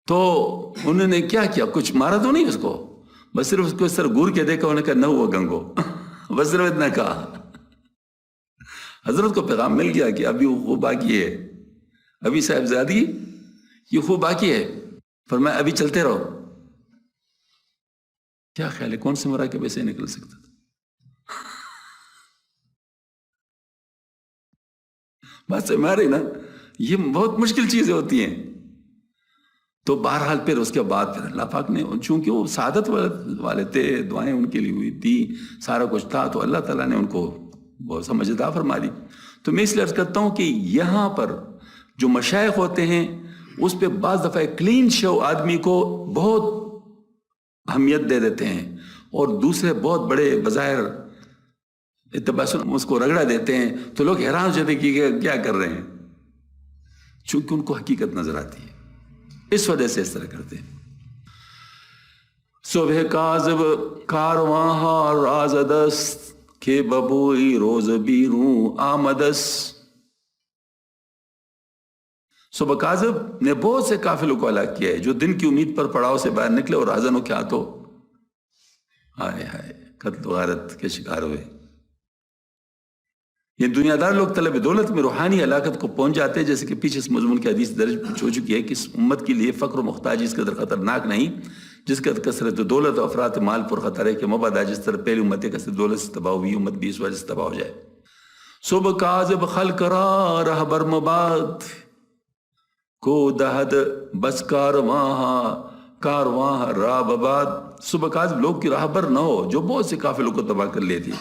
تو انہوں نے کیا کیا، کچھ مارا تو نہیں اس کو، بس صرف اس کو اس طرح گور کے دیکھا، انہوں نے کہا نہ ہوا گنگو، بس صرف اتنا کہا. حضرت کو پیغام مل گیا کہ ابھی وہ باقی ہے، ابھی صاحبزادی یہ خوب باقی ہے، فرمایا ابھی چلتے رہو. کیا خیال ہے کون سے مراقبے سے نکل سکتا تھا؟ بات سے مارے نا، یہ بہت مشکل چیزیں ہوتی ہیں. تو بہرحال پھر اس کے بعد پھر اللہ پاک نے، چونکہ وہ سعادت والے تھے، دعائیں ان کے لیے ہوئی تھی، سارا کچھ تھا، تو اللہ تعالیٰ نے ان کو بہت سمجھ عطا فرما دی. تو میں اس لیے عرض کرتا ہوں کہ یہاں پر جو مشائخ ہوتے ہیں اس پہ بعض دفعہ کلین شو آدمی کو بہت اہمیت دے دیتے ہیں، اور دوسرے بہت بڑے بظاہر اتباع اس کو رگڑا دیتے ہیں، تو لوگ حیران ہو جاتے ہیں کہ کیا کر رہے ہیں، چونکہ ان کو حقیقت نظر آتی ہے، اس وجہ سے اس طرح کرتے ہیں. صبح کاذب کارواں رازدست کے ببوئی روز بیروں آمدس. صبح کاذب نے بہت سے قافلوں کو ہلاک کیا ہے جو دن کی امید پر پڑاؤ سے باہر نکلے اور راہزنوں کے ہاتھوں ہائے ہائے قتل و غارت کے شکار ہوئے. یہ دنیا دار لوگ طلب دولت میں روحانی ہلاکت کو پہنچ جاتے ہیں، جیسے کہ پیچھے اس مضمون کی حدیث درج ہو چکی ہے کہ اس امت کے لیے فقر و محتاجی اس قدر خطرناک نہیں جس کا کثرت دولت و افراط مال پر خطر ہے، کہ مبادا جس طرح پہلی امت کثرت دولت سے تباہ ہوئی، امت بھی اس وجہ سے تباہ ہو جائے. صبح کاذب خلق را رہ بر مباد کو دہد بس کارواں را بباد. صبح کاذب لوگ کی راہبر نہ ہو جو بہت سے قافلوں کو تباہ کر لیتی.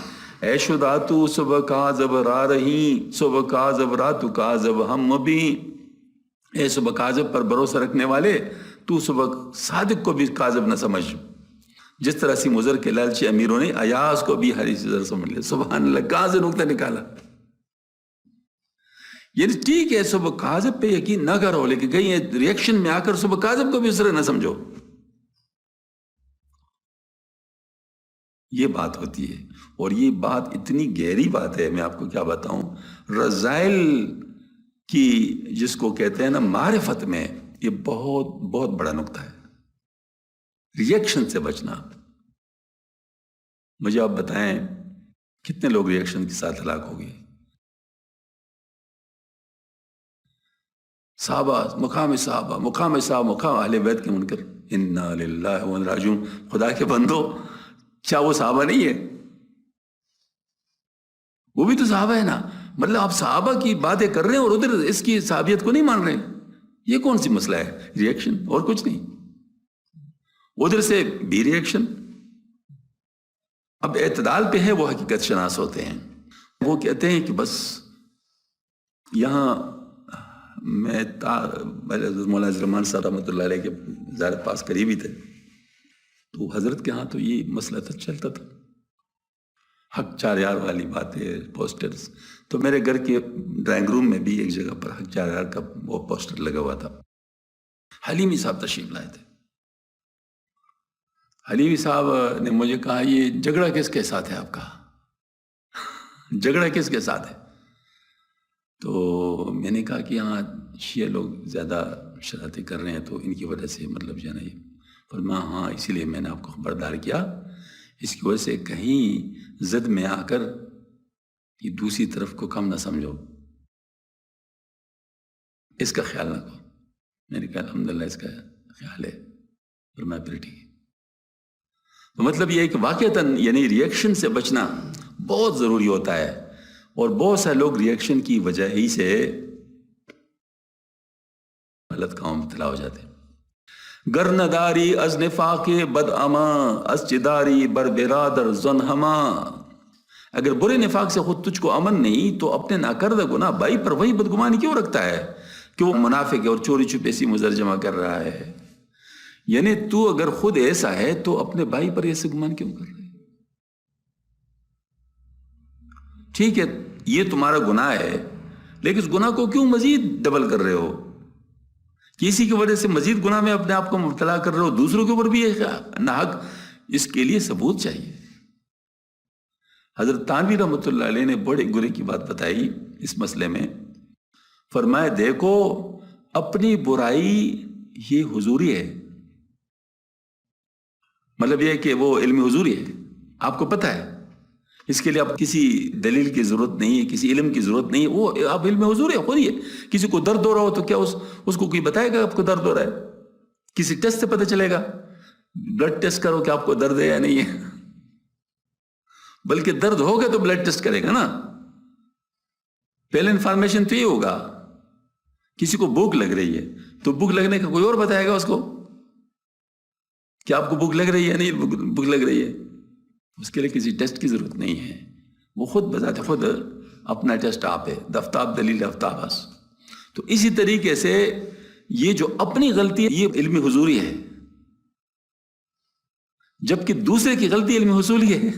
اے شداتو صبح کاذب را رہی، صبح کاذب راتو کاذب ہم بھی. اے صبح کاذب پر بھروسہ رکھنے والے، تو صبح صادق کو بھی کاذب نہ سمجھ، جس طرح سی مضر کے لالچی امیروں نے ایاز کو بھی ہری زر سمجھ لیا. سبحان اللہ، کہاں سے نکتہ نکالا. یعنی ٹھیک ہے صبح کاذب پہ یقین نہ کرو، لیکن کہیں ریئیکشن میں آ کر صبح کاذب کو بھی اس طرح نہ سمجھو. یہ بات ہوتی ہے، اور یہ بات اتنی گہری بات ہے، میں آپ کو کیا بتاؤں. رذائل کی جس کو کہتے ہیں نا معرفت میں، یہ بہت بہت بڑا نقطہ ہے، ریئیکشن سے بچنا. مجھے آپ بتائیں کتنے لوگ ریئیکشن کے ساتھ ہلاک ہو گئے. صحابہ، مقام صحابہ اہل بیت کے منکر، انا للہ و انا راجعون. خدا کے بندو، کیا وہ صحابہ نہیں ہے؟ وہ بھی تو صحابہ ہے نا. مطلب آپ صحابہ کی باتیں کر رہے ہیں اور ادھر اس کی صحابیت کو نہیں مان رہے. یہ کون سی مسئلہ ہے؟ ریئیکشن اور کچھ نہیں. ادھر سے بھی ریئیکشن. اب اعتدال پہ ہے وہ حقیقت شناس ہوتے ہیں. وہ کہتے ہیں کہ بس یہاں میں مولانا رحمان صاحب رحمۃ اللہ علیہ کے زیارت پاس قریبی تھے، تو حضرت کے ہاں تو یہ مسئلہ تو چلتا تھا، حق 4 یار والی باتیں، پوسٹرز. تو میرے گھر کے ڈرائنگ روم میں بھی ایک جگہ پر حق 4 یار کا وہ پوسٹر لگا ہوا تھا. حلیمی صاحب تشریف لائے تھے. حلیمی صاحب نے مجھے کہا یہ جھگڑا کس کے ساتھ ہے آپ کا؟ جھگڑا کس کے ساتھ ہے؟ تو میں نے کہا کہ یہاں شیعہ لوگ زیادہ شرارتیں کر رہے ہیں تو ان کی وجہ سے مطلب جو ہے نا یہ. فرمایا ہاں اسی لیے میں نے آپ کو خبردار کیا، اس کی وجہ سے کہیں زد میں آ کر یہ دوسری طرف کو کم نہ سمجھو، اس کا خیال نہ کرو. میں نے کہا الحمدللہ اس کا خیال ہے. فرمایا پھر ٹھیک ہے. تو مطلب یہ ہے کہ واقعتاً یعنی ریئیکشن سے بچنا بہت ضروری ہوتا ہے، اور بہت سارے لوگ ریئیکشن کی وجہ ہی سے غلط کام مبتلا ہو جاتے ہیں. گر نداری از نفاق بد اما از چداری بر برادر زن ہما. اگر برے نفاق سے خود تجھ کو امن نہیں تو اپنے ناکردہ گناہ بھائی پر وہی بدگمانی کیوں رکھتا ہے کہ وہ منافق ہے اور چوری چھپے سی مزر جمع کر رہا ہے. یعنی تو اگر خود ایسا ہے تو اپنے بھائی پر ایسے گمان کیوں کر رہے؟ ٹھیک ہے یہ تمہارا گناہ ہے، لیکن اس گناہ کو کیوں مزید ڈبل کر رہے ہو؟ کسی کی وجہ سے مزید گناہ میں اپنے آپ کو مبتلا کر رہے ہو، دوسروں کے اوپر بھی ناحق. اس کے لیے ثبوت چاہیے. حضرت تھانوی رحمۃ اللہ علیہ نے بڑے گرے کی بات بتائی اس مسئلے میں. فرمایا دیکھو اپنی برائی یہ حضوری ہے، مطلب یہ کہ وہ علم حضوری ہے، آپ کو پتہ ہے. اس کے لیے آپ کسی دلیل کی ضرورت نہیں ہے، کسی علم کی ضرورت نہیں ہے، وہ آپ علم حضور ہے خود ہی ہے. کسی کو درد ہو رہا ہو تو کیا اس کو کوئی بتائے گا آپ کو درد ہو رہا ہے؟ کسی ٹیسٹ سے پتہ چلے گا؟ بلڈ ٹیسٹ کرو کہ آپ کو درد ہے یا نہیں ہے. بلکہ درد ہوگا تو بلڈ ٹیسٹ کرے گا نا. پہلے انفارمیشن تو یہ ہوگا. کسی کو بھوک لگ رہی ہے تو بھوک لگنے کا کوئی اور بتائے گا اس کو کہ آپ کو بھوک لگ رہی ہے نہیں بھوک لگ رہی ہے. اس کے لیے کسی ٹیسٹ کی ضرورت نہیں ہے، وہ خود بذات خود اپنا ٹیسٹ آپ ہے. دفتاب دلیل دفتاب بس. تو اسی طریقے سے یہ جو اپنی غلطی ہے یہ علم حضوری ہے، جبکہ دوسرے کی غلطی علم حصولی ہے.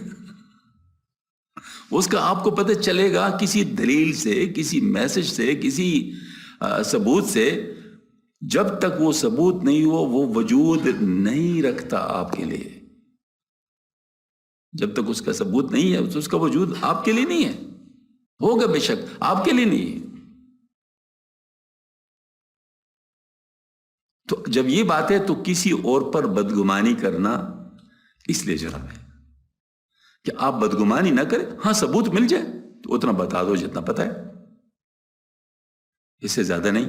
اس کا آپ کو پتہ چلے گا کسی دلیل سے، کسی میسج سے، کسی ثبوت سے. جب تک وہ ثبوت نہیں ہو وہ وجود نہیں رکھتا آپ کے لیے. جب تک اس کا ثبوت نہیں ہے تو اس کا وجود آپ کے لیے نہیں ہے. ہوگا بے شک، آپ کے لیے نہیں ہے. تو جب یہ بات ہے تو کسی اور پر بدگمانی کرنا اس لیے جرم ہے کہ آپ بدگمانی نہ کریں. ہاں ثبوت مل جائے تو اتنا بتا دو جتنا پتہ ہے، اس سے زیادہ نہیں،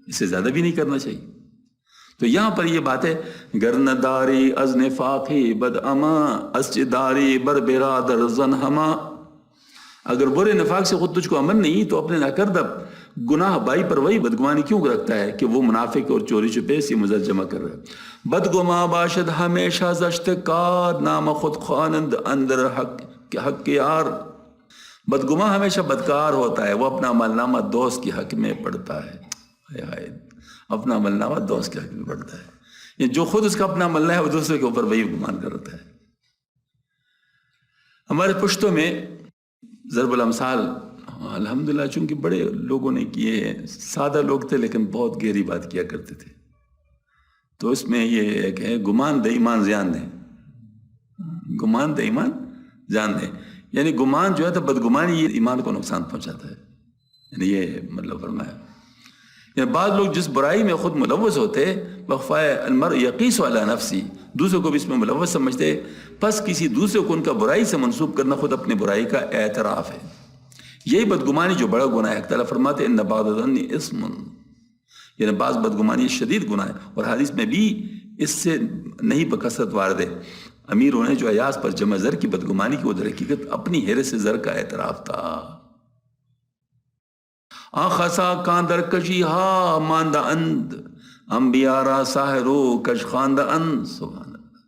اس سے زیادہ بھی نہیں کرنا چاہیے. تو یہاں پر یہ بات ہے گرنداری از نفاقی بد اما از چداری بر برادر زن ہما. اگر برے نفاق سے خود تجھ کو امن نہیں تو اپنے ناکردہ گناہ بائی پر وہی بدگمانی کیوں رکھتا ہے کہ وہ منافق اور چوری چھپے سی مزر جمع کر رہا ہے. بدگما باشد ہمیشہ زشت کار نام خود خوانند اندر حق یار. بدگما ہمیشہ بدکار ہوتا ہے، وہ اپنا عمل نامہ دوست کے حق میں پڑھتا ہے. اپنا عمل نامہ دوست کے حق میں پڑھتا ہے. جو خود اس کا اپنا عمل ہے وہ دوسرے کے اوپر وہی گمان کرتا ہے. ہمارے پشتوں میں ضرب الامثال الحمدللہ چونکہ بڑے لوگوں نے کیے ہیں، سادہ لوگ تھے لیکن بہت گہری بات کیا کرتے تھے. تو اس میں یہ ہے کہ گمان دے ایمان زیان دے، گمان دے ایمان جان دے. یعنی گمان جو ہے تو بدگمانی یہ ایمان کو نقصان پہنچاتا ہے. یعنی یہ مطلب فرمایا. یعنی بعض لوگ جس برائی میں خود ملوث ہوتے بخفائے المرء یقیس علی نفسی، دوسروں کو بھی اس میں ملوث سمجھتے، پس کسی دوسرے کو ان کا برائی سے منسوب کرنا خود اپنی برائی کا اعتراف ہے. یہی بدگمانی جو بڑا گناہ ہے. تعالیٰ فرماتے ان بعض الظن اسم، یعنی بعض بدگمانی شدید گناہ ہے. اور حدیث میں بھی اس سے نہیں بکثرت وارد ہے. امیروں نے جو ایاز پر جمع زر کی بدگمانی کی، وہ در حقیقت اپنی حیرت سے زر کا اعتراف تھا. آخسا کان در کشی ہا ماندہ اند انبیاء را ساحرو کش خاندہ اند. سبحان اللہ.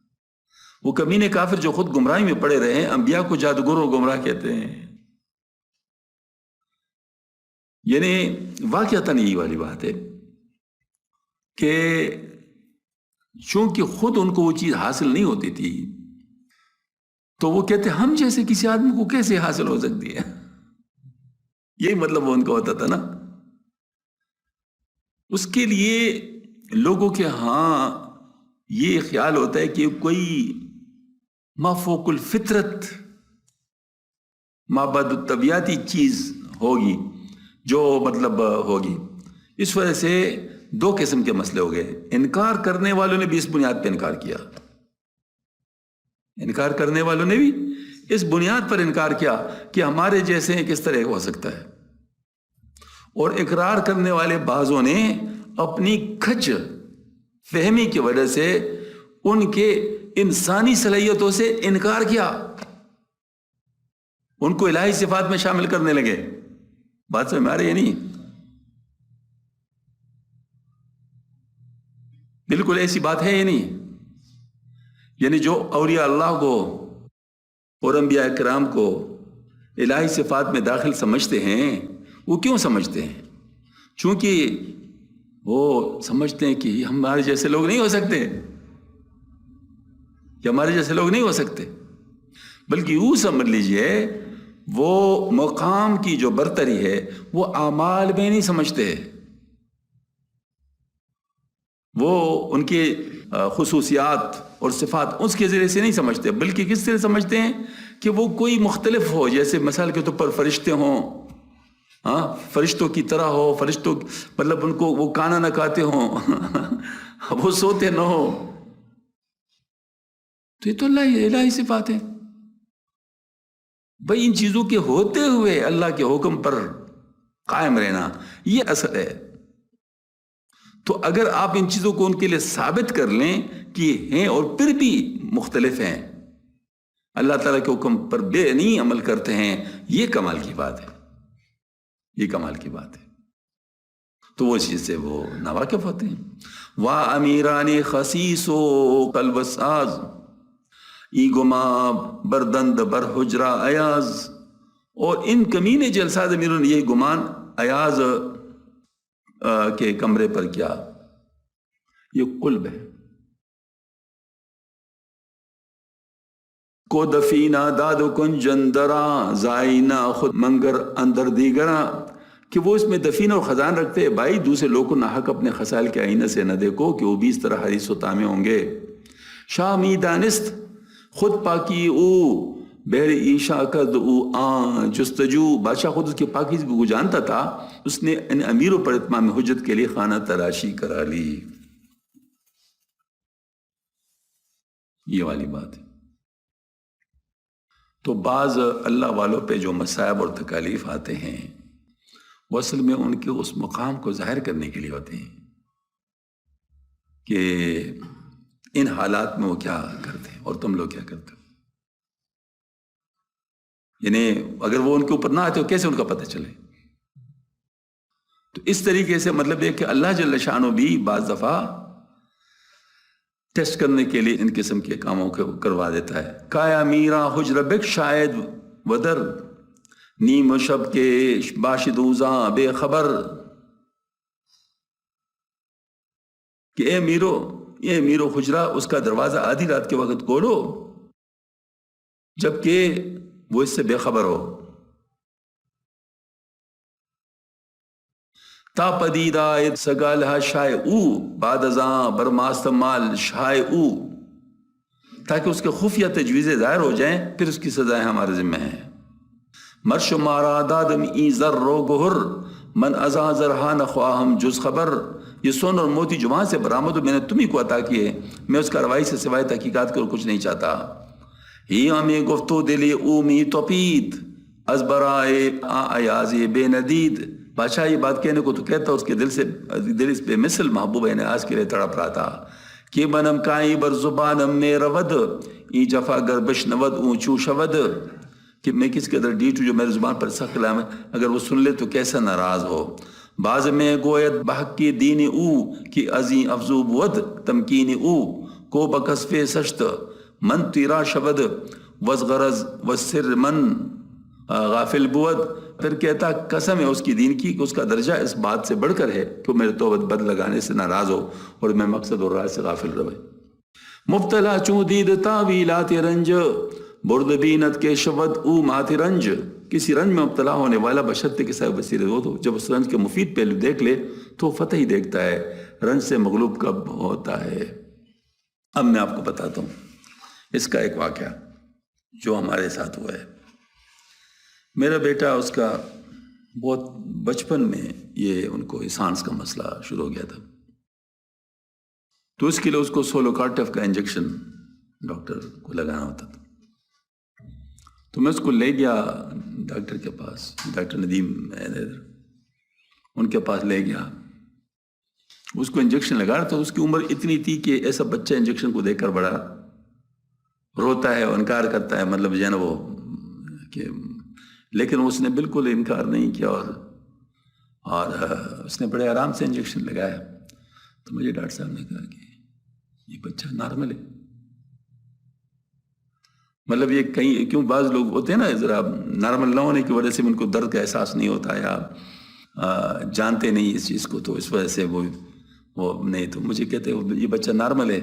وہ کمینے کافر جو خود گمراہی میں پڑے رہے ہیں، انبیاء کو جادوگر اور گمراہ کہتے ہیں. یعنی واقعتاً یہی والی بات ہے کہ چونکہ خود ان کو وہ چیز حاصل نہیں ہوتی تھی تو وہ کہتے ہم جیسے کسی آدمی کو کیسے حاصل ہو سکتی ہے. یہی مطلب ان کا ہوتا تھا نا. اس کے لیے لوگوں کے ہاں یہ خیال ہوتا ہے کہ کوئی مافوق الفطرت مابعد الطبیعتی چیز ہوگی جو مطلب ہوگی. اس وجہ سے دو قسم کے مسئلے ہو گئے. انکار کرنے والوں نے بھی اس بنیاد پہ انکار کیا، انکار کرنے والوں نے بھی اس بنیاد پر انکار کیا کہ ہمارے جیسے کس طرح ہو سکتا ہے. اور اقرار کرنے والے بعضوں نے اپنی کھچ فہمی کی وجہ سے ان کے انسانی صلاحیتوں سے انکار کیا، ان کو الہی صفات میں شامل کرنے لگے. بات سمجھ میں آ رہی ہے نہیں؟ بالکل ایسی بات ہے یہ نہیں. یعنی جو اولیاء اللہ کو اور انبیاء کرام کو الہی صفات میں داخل سمجھتے ہیں، وہ کیوں سمجھتے ہیں؟ چونکہ وہ سمجھتے ہیں کہ ہمارے جیسے لوگ نہیں ہو سکتے، کہ ہمارے جیسے لوگ نہیں ہو سکتے. بلکہ یوں سمجھ لیجئے وہ مقام کی جو برتری ہے وہ اعمال میں نہیں سمجھتے، وہ ان کے خصوصیات اور صفات اس کے ذریعے سے نہیں سمجھتے، بلکہ کس طرح سمجھتے ہیں کہ وہ کوئی مختلف ہو. جیسے مثال کے طور پر فرشتے ہوں، ہاں فرشتوں کی طرح ہو، فرشتوں مطلب ان کو وہ کھانا نہ کھاتے ہوں وہ سوتے نہ ہو. تو یہ تو الہی صفات ہے. بھئی ان چیزوں کے ہوتے ہوئے اللہ کے حکم پر قائم رہنا یہ اصل ہے. تو اگر آپ ان چیزوں کو ان کے لیے ثابت کر لیں کہ ہیں اور پھر بھی مختلف ہیں، اللہ تعالیٰ کے حکم پر بے نہیں عمل کرتے ہیں، یہ کمال کی بات ہے، یہ کمال کی بات ہے. تو وہ چیز سے وہ ناواقف ہوتے ہیں. وا امیرانی خسیسو قلب ساز ای گما بردند بر حجرا ایاز. اور ان کمینے جلساد امیروں نے یہ گمان ایاز کے کمرے پر کیا. یہ قلب ہے. کو دفینہ داد کن جندرا زائنہ خود منگر اندر دیگرا. کہ وہ اس میں دفین اور خزان رکھتے ہیں. بھائی دوسرے لوگ کو ناحق اپنے خسائل کے آئینہ سے نہ دیکھو کہ وہ بھی اس طرح حریص و تامع ہوں گے. شامی دانست خود پاکی او بہر ایشا کد او آن جستجو. بادشاہ خود اس کی پاکیزگی کو جانتا تھا، اس نے ان امیروں پر اتمام حجت کے لیے خانہ تراشی کرا لی. یہ والی بات ہے. تو بعض اللہ والوں پہ جو مصائب اور تکالیف آتے ہیں وہ اصل میں ان کے اس مقام کو ظاہر کرنے کے لیے ہوتے ہیں کہ ان حالات میں وہ کیا کرتے ہیں اور تم لوگ کیا کرتے ہو. یعنی اگر وہ ان کے اوپر نہ آتے ہو کیسے ان کا پتہ چلے. تو اس طریقے سے مطلب یہ کہ اللہ جل شانہ بھی بعض دفعہ ٹیسٹ کرنے کے لیے ان قسم کے کاموں کو کروا دیتا ہے. کایا میرا حجر بک شاید ودر نیم شب کے باشدوزاں بے خبر. کہ اے میرو حجرہ اس کا دروازہ آدھی رات کے وقت کھولو جبکہ وہ اس سے بے خبر ہو. تا پدید آئے سگالہ شائع او بعد ازاں برماست مال شائع او، تاکہ اس کے خفیہ تجویزیں ظاہر ہو جائیں، پھر اس کی سزائیں ہمارے ذمہ ہیں۔ مرش مارا دادم ای زر رو گہر من ازاں زرہا نخواہم جز خبر، یہ سون اور موتی جو وہاں سے برآمد ہو میں نے تمہیں کو عطا کیے، میں اس کاروائی سے سوائے تحقیقات کے اور کچھ نہیں چاہتا۔ ہی ہمیں گفتو دلی اومی توپید از برائے ایاز بے ندید، بادشاہ یہ بات کہنے کو تو کہتا اس کے دل اس بے مثل محبوب نیاز کے لیے تڑپ رہا تھا کہ بنم کائی بر زبانم میں رود ای جفا گر بشنود اونچو شود، کہ میں کس قدر ڈیٹو جو میرے زبان پر سخت کلام ہے اگر وہ سن لے تو کیسا ناراض ہو۔ باز میں گویت بحق کی دین او کی ازیں افزو بود تمکین او کو بکسف سشت من تیرا شود وز غرض و سر من غافل بود، پھر کہتا قسم ہے اس کی دین کی کہ اس کا درجہ اس بات سے بڑھ کر ہے کہ وہ میرے توبت بد لگانے سے ناراض ہو اور میں مقصد اور راہ سے غافل رہے۔ مبتلا چوں دید تاویلات رنج برد بینت کے شود او مات رنج، کسی رنج میں مبتلا ہونے والا بشرطے کے صاحب بصیرت ہو تو جب اس رنج کے مفید پہلو دیکھ لے تو فتح ہی دیکھتا ہے، رنج سے مغلوب کب ہوتا ہے۔ اب میں آپ کو بتاتا ہوں اس کا ایک واقعہ جو ہمارے ساتھ ہوا ہے۔ میرا بیٹا اس کا بہت بچپن میں یہ ان کو اسانس کا مسئلہ شروع ہو گیا تھا، تو اس کے لیے اس کو سولوکارٹف کا انجیکشن ڈاکٹر کو لگانا ہوتا تھا۔ تو میں اس کو لے گیا ڈاکٹر کے پاس، ڈاکٹر ندیم ان کے پاس لے گیا، اس کو انجیکشن لگا رہا تھا۔ اس کی عمر اتنی تھی کہ ایسا بچہ انجیکشن کو دیکھ کر بڑا روتا ہے اور انکار کرتا ہے، مطلب جو ہے نا وہ کہ، لیکن اس نے بالکل انکار نہیں کیا اور اس نے بڑے آرام سے انجیکشن لگایا۔ تو مجھے ڈاکٹر صاحب نے کہا کہ یہ بچہ نارمل ہے، مطلب یہ کہیں کیوں بعض لوگ ہوتے ہیں نا ذرا نارمل نہ ہونے کی وجہ سے ان کو درد کا احساس نہیں ہوتا یا جانتے نہیں اس چیز کو، تو اس وجہ سے وہ نہیں، تو مجھے کہتے یہ بچہ نارمل ہے،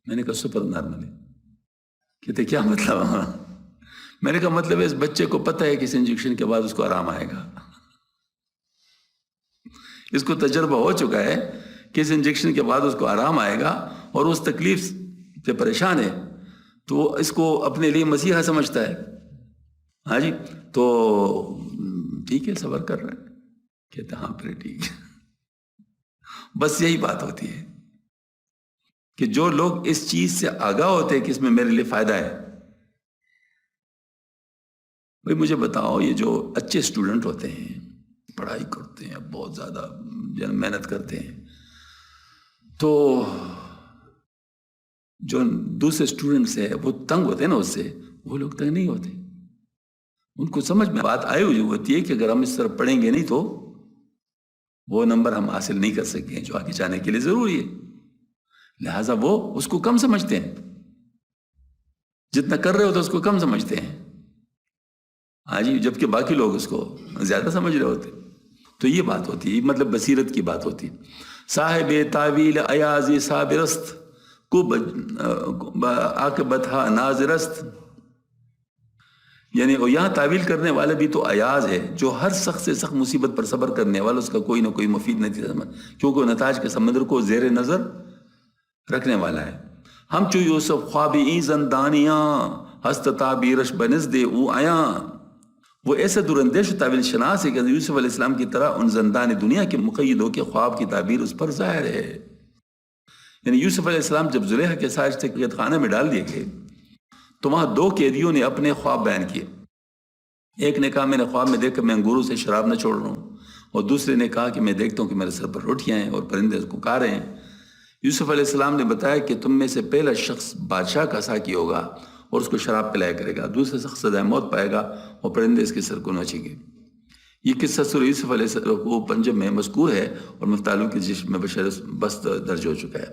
میں نے کہا سپر نارمل ہے۔ کہتے کیا مطلب؟ میں نے کہا مطلب ہے اس بچے کو پتہ ہے کہ اس انجیکشن کے بعد اس کو آرام آئے گا، اس کو تجربہ ہو چکا ہے کہ اس انجیکشن کے بعد اس کو آرام آئے گا اور اس تکلیف سے پریشان ہے، تو وہ اس کو اپنے لیے مسیحا سمجھتا ہے۔ ہاں جی، تو ٹھیک ہے صبر کر رہا ہے، کہتا ہاں پھر ٹھیک ہے۔ بس یہی بات ہوتی ہے کہ جو لوگ اس چیز سے آگاہ ہوتے ہیں کہ اس میں میرے لیے فائدہ ہے، بھائی مجھے بتاؤ یہ جو اچھے اسٹوڈنٹ ہوتے ہیں، پڑھائی کرتے ہیں، بہت زیادہ محنت کرتے ہیں، تو جو دوسرے اسٹوڈنٹس ہیں وہ تنگ ہوتے ہیں نا اس سے، وہ لوگ تنگ نہیں ہوتے، ان کو سمجھ میں بات آئی ہوئی ہوتی ہے کہ اگر ہم اس طرح پڑھیں گے نہیں تو وہ نمبر ہم حاصل نہیں کر سکیں جو آگے جانے کے لیے ضروری ہے، لہٰذا وہ اس کو کم سمجھتے ہیں، جتنا کر رہے ہوتے اس کو کم سمجھتے ہیں، ہاں جی، جبکہ باقی لوگ اس کو زیادہ سمجھ رہے ہوتے۔ تو یہ بات ہوتی ہے، مطلب بصیرت کی بات ہوتی ہے۔ صاحب تعویل ایاز صابرست کو عاقبتہ ناظرست، یعنی وہ یہاں تعویل کرنے والے بھی تو ایاز ہے جو ہر سخت سے سخت مصیبت پر صبر کرنے والا اس کا کوئی نہ کوئی مفید نتیجہ کیونکہ وہ نتائج کے سمندر کو زیر نظر رکھنے والا ہے۔ ہم چو یوسف خوابی زندانیاں ہست تعبیرش بنزد او آیاں، وہ ایسا دراندیش و تعویل شناس ہے کہ یوسف علیہ السلام کی طرح ان زندان دنیا کے مقید ہو کے خواب کی تعبیر اس پر ظاہر ہے۔ یعنی یوسف علیہ السلام جب زلیخا کے ساتھ قید خانے میں ڈال دیے گئے تو وہاں دو قیدیوں نے اپنے خواب بیان کیے، ایک نے کہا میں نے خواب میں دیکھ کر میں انگوروں سے شراب نہ چھوڑ رہا ہوں، اور دوسرے نے کہا کہ میں دیکھتا ہوں کہ میرے سر پر روٹیاں ہیں اور پرندے اس کو کھا رہے ہیں۔ یوسف علیہ السلام نے بتایا کہ تم میں سے پہلا شخص بادشاہ کا ساقی ہوگا اور اس کو شراب پلایا کرے گا، دوسرا شخص سزائے موت پائے گا اور پرندے اس کے سر کو نوچیں گے۔ یہ قصہ سورہ یوسف علیہ السلام کو پنجم میں مذکور ہے اور مفتالوں کی جسم میں بشر بست درج ہو چکا ہے۔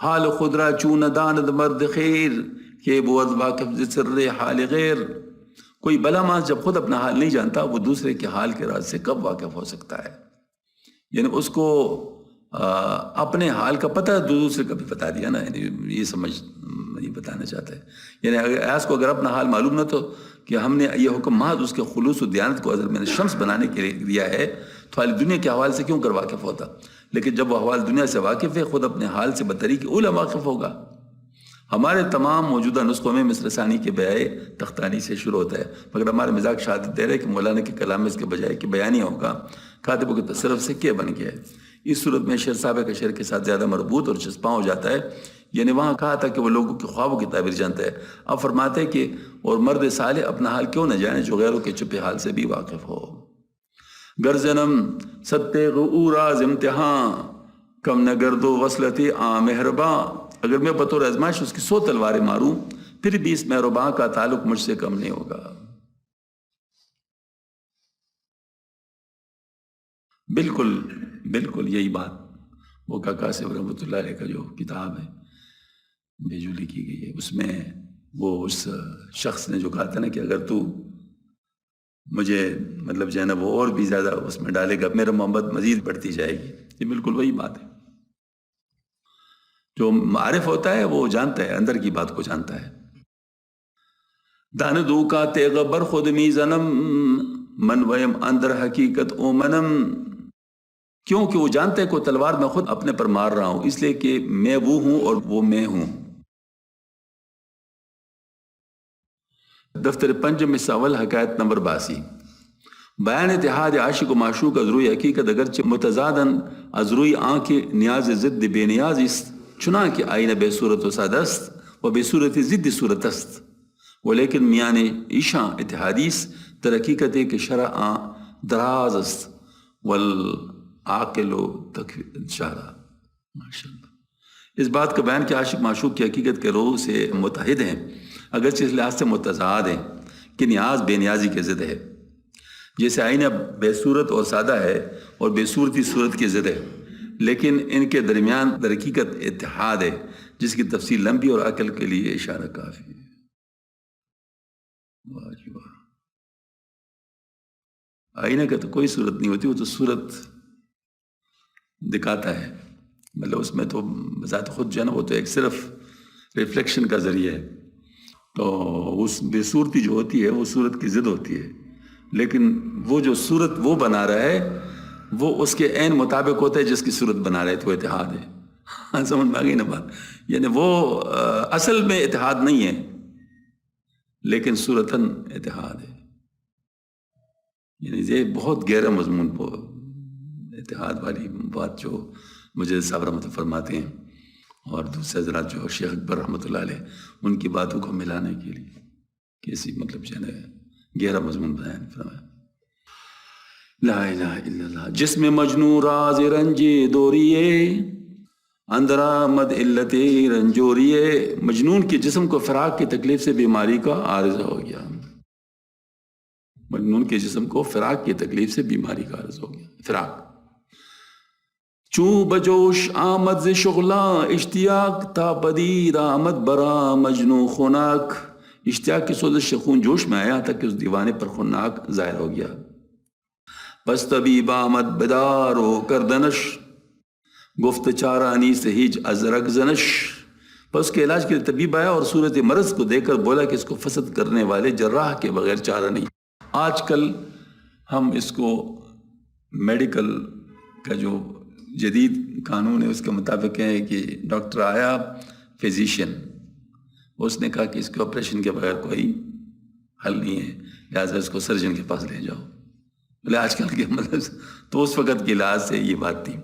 حال خدرا چون داند مرد خیر کہ بود واقف سر حال غیر، کوئی بلا ماس جب خود اپنا حال نہیں جانتا وہ دوسرے کے حال کے راز سے کب واقف ہو سکتا ہے؟ یعنی اس کو اپنے حال کا پتہ دوسرے کا بھی بتا دیا نا، یعنی یہ سمجھ نہیں بتانا چاہتا ہے. یعنی ایاس کو اگر اپنا حال معلوم نہ تو کہ ہم نے یہ حکم محض اس کے خلوص و دیانت کو اگر میں نے شمس بنانے کے لیے دیا ہے تو حال دنیا کے حوال سے کیوں کر واقف ہوتا. لیکن جب وہ حوال دنیا سے واقف ہے، خود اپنے حال سے بطریق اولا واقف ہوگا. ہمارے تمام موجودہ نسخوں میں مصر ثانی کے بیائے تختانی سے شروع ہوتا ہے، مگر ہمارے مزاج شہادت دے رہے کہ مولانا کے کلام میں اس کے بجائے کہ بیانیہ ہوگا، کاتبوں کے تصرف سے کیا بن گیا ہے. اس صورت میں شعر صاحب کا شعر کے ساتھ زیادہ مربوط اور چسپاں ہو جاتا ہے. یعنی وہاں کہا تھا کہ وہ لوگوں کے خوابوں کی تعبیر جانتا ہے، اب فرماتے ہیں کہ اور مرد صالح اپنا حال کیوں نہ جانے جو غیروں کے چھپے حال سے بھی واقف ہو. گرزنم ستے غوراز امتحان کم نہ گردو وصلتی آ مہرباں. اگر میں بطور آزمائش اس کی 100 تلواریں ماروں پھر بھی اس مہرباں کا تعلق مجھ سے کم نہیں ہوگا. بالکل بالکل یہی بات وہ کاکا سے رحمۃ اللہ علیہ کا جو کتاب ہے بھیجولی کی گئی ہے، اس میں وہ اس شخص نے جو کہا تھا نا کہ اگر تو مجھے مطلب جو ہے نا وہ اور بھی زیادہ اس میں ڈالے گا میرا محبت مزید بڑھتی جائے گی. یہ بالکل وہی بات ہے. جو معارف ہوتا ہے وہ جانتا ہے، اندر کی بات کو جانتا ہے. دان دو کا تیغ بر خود می زنم من ویم اندر حقیقت او منم. کیونکہ وہ جانتے کہ تلوار میں خود اپنے پر مار رہا ہوں، اس لیے کہ میں وہ ہوں اور وہ میں ہوں. دفتر پنجم ساول حکایت نمبر 82. بیان اتحاد عاشق و معشوق از روی حقیقت اگرچہ متضادن از روی آنکھ نیاز ضد بے نیاز است، چنانکہ آئینہ بے صورت و سادہ است و بے صورت ضد صورت است، ولیکن میان ایشاں اتحادیس در حقیقت کہ شرع دراز است والعاقل و شارع. ماشاءاللہ. اس بات کا بیان کہ عاشق معشوق کی حقیقت کے روح سے متحد ہیں، اگرچہ اس لحاظ سے متضاد ہیں کہ نیاز بے نیازی کے ضد ہے. جیسے آئینہ بے صورت اور سادہ ہے اور بے صورتی صورت کی ضد ہے، لیکن ان کے درمیان در حقیقت اتحاد ہے جس کی تفصیل لمبی اور عقل کے لیے اشارہ کافی ہے. واہ جی واہ. آئینہ کا تو کوئی صورت نہیں ہوتی، وہ تو صورت دکھاتا ہے، مطلب اس میں تو بذات خود جو ہے نا وہ تو ایک صرف ریفلیکشن کا ذریعہ ہے. تو اس بے صورتی جو ہوتی ہے وہ صورت کی ضد ہوتی ہے، لیکن وہ جو صورت وہ بنا رہا ہے وہ اس کے عین مطابق ہوتا ہے جس کی صورت بنا رہے تو اتحاد ہے. ہاں سمجھ میں آ گئی نا بات. یعنی وہ اصل میں اتحاد نہیں ہے لیکن صورتاً اتحاد ہے. یعنی یہ بہت گہرا مضمون اتحاد والی بات جو مجھے صاحب رحمۃ فرماتے ہیں، اور دوسرے حضرات جو شیخ اکبر رحمۃ اللہ علیہ ان کی باتوں کو ملانے کے لیے کیسی مطلب جو ہے گہرا مضمون بیان فرمایا. لا الہ الا اللہ. جسم مجنون راز رنجے دوریے اندر آمد علت رنجوریے. مجنون کے جسم کو فراق کی تکلیف سے بیماری کا عارضہ ہو گیا. مجنون کے جسم کو فراق کی تکلیف سے بیماری کا عارض ہو گیا. فراق چوں بجوش آمد ز شغلاں اشتیاق تا بدید آمد برا مجنون خوناک. اشتیاق کی سوزش سے خون جوش میں آیا تک کہ اس دیوانے پر خوناک ظاہر ہو گیا. پس طبیب آمد بدار و کردنش گفت چارانی سے ہیچ از رگ زنش. پس کے علاج کے لیے طبیب آیا اور صورت مرض کو دیکھ کر بولا کہ اس کو فسد کرنے والے جراح کے بغیر چارہ نہیں. آج کل ہم اس کو میڈیکل کا جو جدید قانون ہے اس کے مطابق ہے کہ ڈاکٹر آیا فزیشین، اس نے کہا کہ اس کے آپریشن کے بغیر کوئی حل نہیں ہے، لہٰذا اس کو سرجن کے پاس لے جاؤ. بولے آج کل کے مطلب تو اس وقت کے لحاظ سے یہ بات تھی.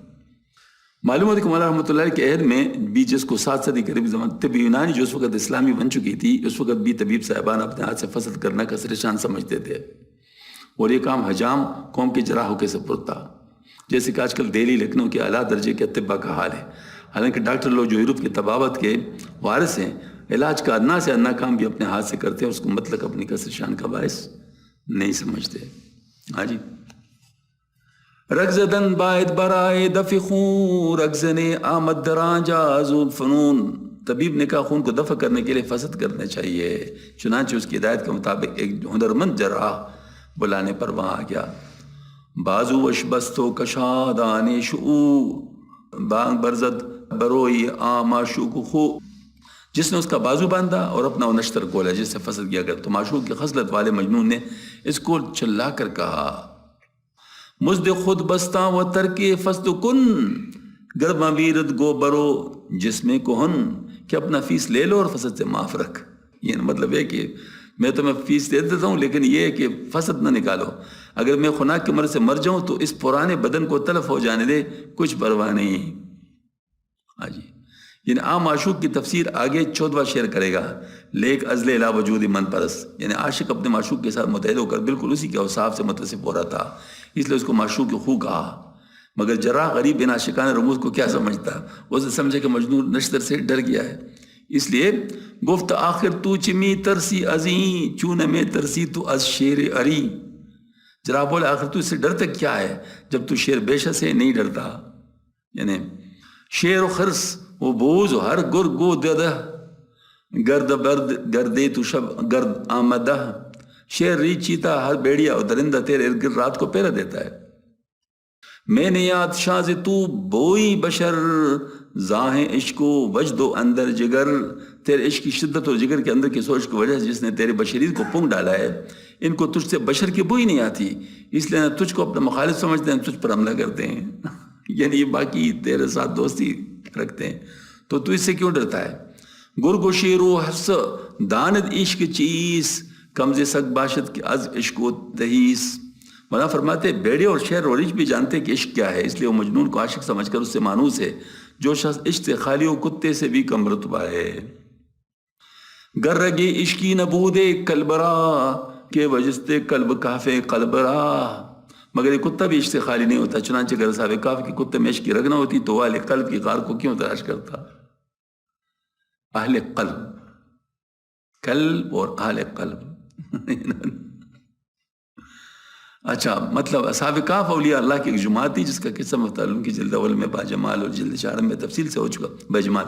معلوم ہوتا ہے کہ مولانا رحمۃ اللہ کے عہد میں بھی جس کو 7 صدی قریب زمان طب یونانی جو اس وقت اسلامی بن چکی تھی، اس وقت بھی طبیب صاحبان اپنے ہاتھ سے فسد کرنا کا سرشان سمجھتے تھے، اور یہ کام حجام قوم کے جراحوں کے سپرد تھا. جیسے کہ آج کل دہلی لکھنؤ کے اعلیٰ درجے کے طباء کا حال ہے. حالانکہ ڈاکٹر لوگ جو یورپ کے طبابت کے وارث ہیں علاج کا ادنا سے ادنا کام بھی اپنے ہاتھ سے کرتے ہیں، اس کو مطلق اپنی کثر شان کا باعث نہیں سمجھتے. ہاں جی. رگزدن باید برائے دفع خون رگزنے آمد درانجا زود فنون. طبیب نے کہا خون کو دفع کرنے کے لیے فسد کرنا چاہیے، چنانچہ اس کی ہدایت کے مطابق ایک ہنرمند جراح بلانے پر وہاں آ گیا. بازو وش بستو کشادان شعو بانگ برزد بروئی معشوق خو، جس نے اس کا بازو باندھا اور اپنا وہ نشتر کھولا جس سے فسد کیا کر. تو معشوق کی خصلت والے مجنون نے اس کو چلا کر کہا مزد خود بستاں و ترک فسد کن گرما ویرت گو برو جس میں کہن، کہ اپنا فیس لے لو اور فسد سے معاف رکھ. یہ مطلب ہے کہ میں تمہیں فیس دے دیتا ہوں لیکن یہ ہے کہ فسد نہ نکالو. اگر میں خناق کی مرض سے مر جاؤں تو اس پرانے بدن کو تلف ہو جانے دے، کچھ پرواہ نہیں. ہاں جی، یعنی عام معشوق کی تفسیر آگے 14واں شعر کرے گا. لیک ازل لا وجود من پرس، یعنی عاشق اپنے معشوق کے ساتھ متحد ہو کر بالکل اسی کے اوصاف سے متصف ہو رہا تھا، اس لیے اس کو معشوق خو کہا. مگر جراح غریب ان عاشقان رموز کو کیا سمجھتا، اسے سمجھے کہ مجنون نشتر سے ڈر گیا ہے. اس لیے گفت آخر تو چمی ترسی ازیں چون میں ترسی تو از شیر اری. جراح بولے آخر تو اس سے ڈرتا کیا ہے جب تو شیر بیشہ سے نہیں ڈرتا. یعنی شیر و خرس وہ بوز ہر گر گو ددہ گرد برد گردے تو شب گرد آمدہ. شیر ریچھ چیتا ہر بیڑیا اور درندہ تیرے ارد گرد رات کو پہرا دیتا ہے. میں نے یاد شاز تو بوئی بشر زاہیں عشق و وجد و اندر جگر. تیرے عشق کی شدت اور جگر کے اندر کی سوچ کی وجہ سے جس نے تیرے بشریت کو پھونک ڈالا ہے، ان کو تجھ سے بشر کی بوئی نہیں آتی، اس لیے نہ تجھ کو اپنا مخالف سمجھتے ہیں، تجھ پر حملہ کرتے ہیں. یعنی باقی تیرے ساتھ دوستی رکھتے ہیں تو تو اس سے کیوں ڈرتا ہے. گرگ و شیر و حفظ داند عشق چیز کمز سگ باشد کے از عشق و تحیس. مولانا فرماتے بیڑے اور شیر اور ریچھ بھی جانتے کہ عشق کیا ہے، اس لیے وہ مجنون کو عاشق سمجھ کر اس سے مانوس ہے. جو شخص عشق سے خالی و کتے سے بھی کم رتبہ ہے. گر رگے عشقی نبودے کلبرا کے وجستے قلب کافے قلبرا. مگر یہ کتا بھی عشق سے خالی نہیں ہوتا، چنانچہ اگر صاحب کاف کے کتے میں عشق کی رگ نہ ہوتی تو اہل قلب کی غار کو کیوں تلاش کرتا. اہل قلب، قلب اور اہل قلب. اچھا، مطلب اصحاب کاف اولیاء اللہ کی ایک جماعت تھی جس کا قصہ مفتعلون کی جلد اول میں باجمال اور جلد چار میں تفصیل سے ہو چکا بجمال.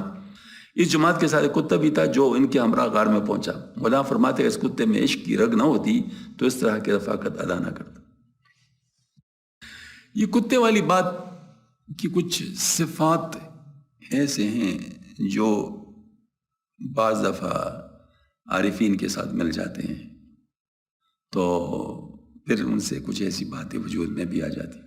اس جماعت کے ساتھ ایک کتا بھی تھا جو ان کے ہمراہ غار میں پہنچا. مولانا فرماتے ہیں اس کتے میں عشق کی رگ نہ ہوتی تو اس طرح کی رفاقت ادا نہ کرتا. یہ کتے والی بات کی کچھ صفات ایسے ہیں جو بعض دفعہ عارفین کے ساتھ مل جاتے ہیں تو پھر ان سے کچھ ایسی باتیں وجود میں بھی آ جاتی.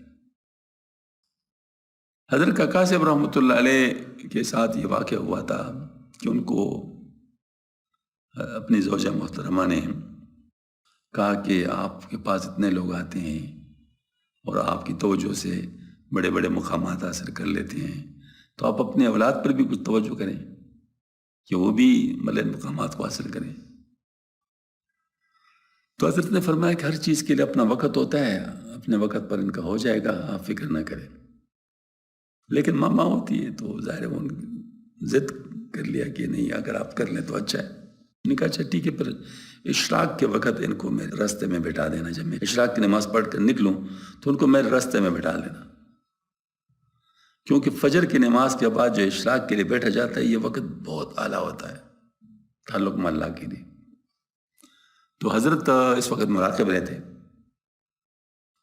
حضرت کاکا صاحب رحمۃ اللہ علیہ کے ساتھ یہ واقعہ ہوا تھا کہ ان کو اپنی زوجہ محترمہ نے کہا کہ آپ کے پاس اتنے لوگ آتے ہیں اور آپ کی توجہ سے بڑے بڑے مقامات حاصل کر لیتے ہیں، تو آپ اپنے اولاد پر بھی کچھ توجہ کریں کہ وہ بھی مطلب مقامات کو حاصل کریں. تو حضرت نے فرمایا کہ ہر چیز کے لیے اپنا وقت ہوتا ہے، اپنے وقت پر ان کا ہو جائے گا، آپ فکر نہ کریں. لیکن ماما ہوتی ہے تو ظاہر ہے ضد کر لیا کہ نہیں اگر آپ کر لیں تو اچھا ہے. نے کہا اچھا ٹھیک ہے، پھر اشراق کے وقت ان کو میرے راستے میں بٹھا دینا. جب میں اشراق کی نماز پڑھ کر نکلوں تو ان کو میرے راستے میں بٹھا لینا، کیونکہ فجر کی نماز کے بعد جو اشراق کے لیے بیٹھا جاتا ہے یہ وقت بہت اعلیٰ ہوتا ہے تعلق میں اللہ کے لیے. تو حضرت اس وقت مراقب رہتے،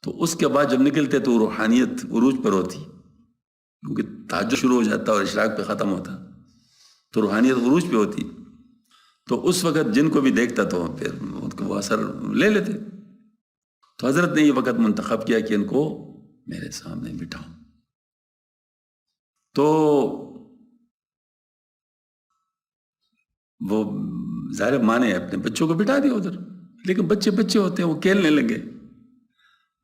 تو اس کے بعد جب نکلتے تو روحانیت عروج پر ہوتی، کیونکہ تہجد شروع ہو جاتا اور اشراق پہ ختم ہوتا تو روحانیت عروج پہ ہوتی. تو اس وقت جن کو بھی دیکھتا تو پھر ان کو وہ اثر لے لیتے. تو حضرت نے یہ وقت منتخب کیا کہ ان کو میرے سامنے بٹھاؤں. تو وہ ظاہر ماں نے اپنے بچوں کو بٹھا دیا ادھر، لیکن بچے بچے ہوتے ہیں وہ کھیلنے لگے.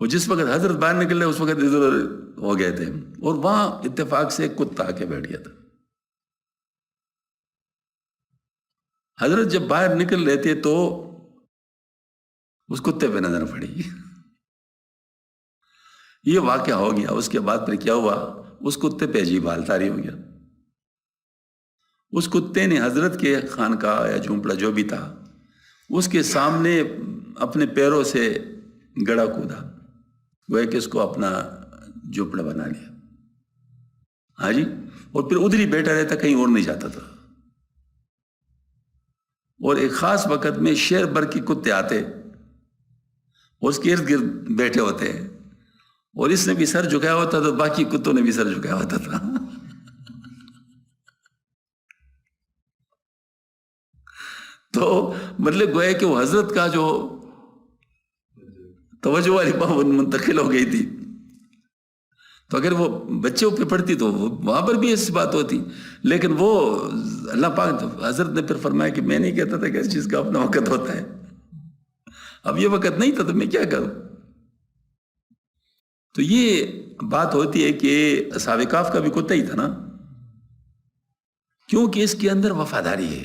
وہ جس وقت حضرت باہر نکل رہے اس وقت ادھر ہو گئے تھے، اور وہاں اتفاق سے ایک کتا آ کے بیٹھ گیا تھا. حضرت جب باہر نکل رہے تھے تو اس کتے پہ نظر پڑی. یہ واقعہ ہو گیا. اس کے بعد پھر کیا ہوا، اس کتے پہ عجیب حال طاری ہو گیا. اس کتے نے حضرت کے خانقاہ یا جھونپڑا جو بھی تھا اس کے سامنے اپنے پیروں سے گڑا کودا، وہ کہ اس کو اپنا جھونپڑا بنا لیا. ہاں جی، اور پھر ادھر ہی بیٹھا رہتا، کہیں اور نہیں جاتا تھا. اور ایک خاص وقت میں شیر بھر کے کتے آتے اور اس کے ارد گرد بیٹھے ہوتے، اور اس نے بھی سر جھکایا ہوتا تو باقی کتوں نے بھی سر جھکایا ہوتا تھا. تو مطلب گویا کہ وہ حضرت کا جو توجہ والی بات منتقل ہو گئی تھی. تو اگر وہ بچوں پہ پڑتی تو وہاں پر بھی ایسی بات ہوتی. لیکن وہ اللہ پاک حضرت نے پھر فرمایا کہ میں نہیں کہتا تھا کہ اس چیز کا اپنا وقت ہوتا ہے. اب یہ وقت نہیں تھا تو میں کیا کروں. تو یہ بات ہوتی ہے کہ اصحاب کہف کا بھی کتا ہی تھا نا، کیونکہ اس کے اندر وفاداری ہے.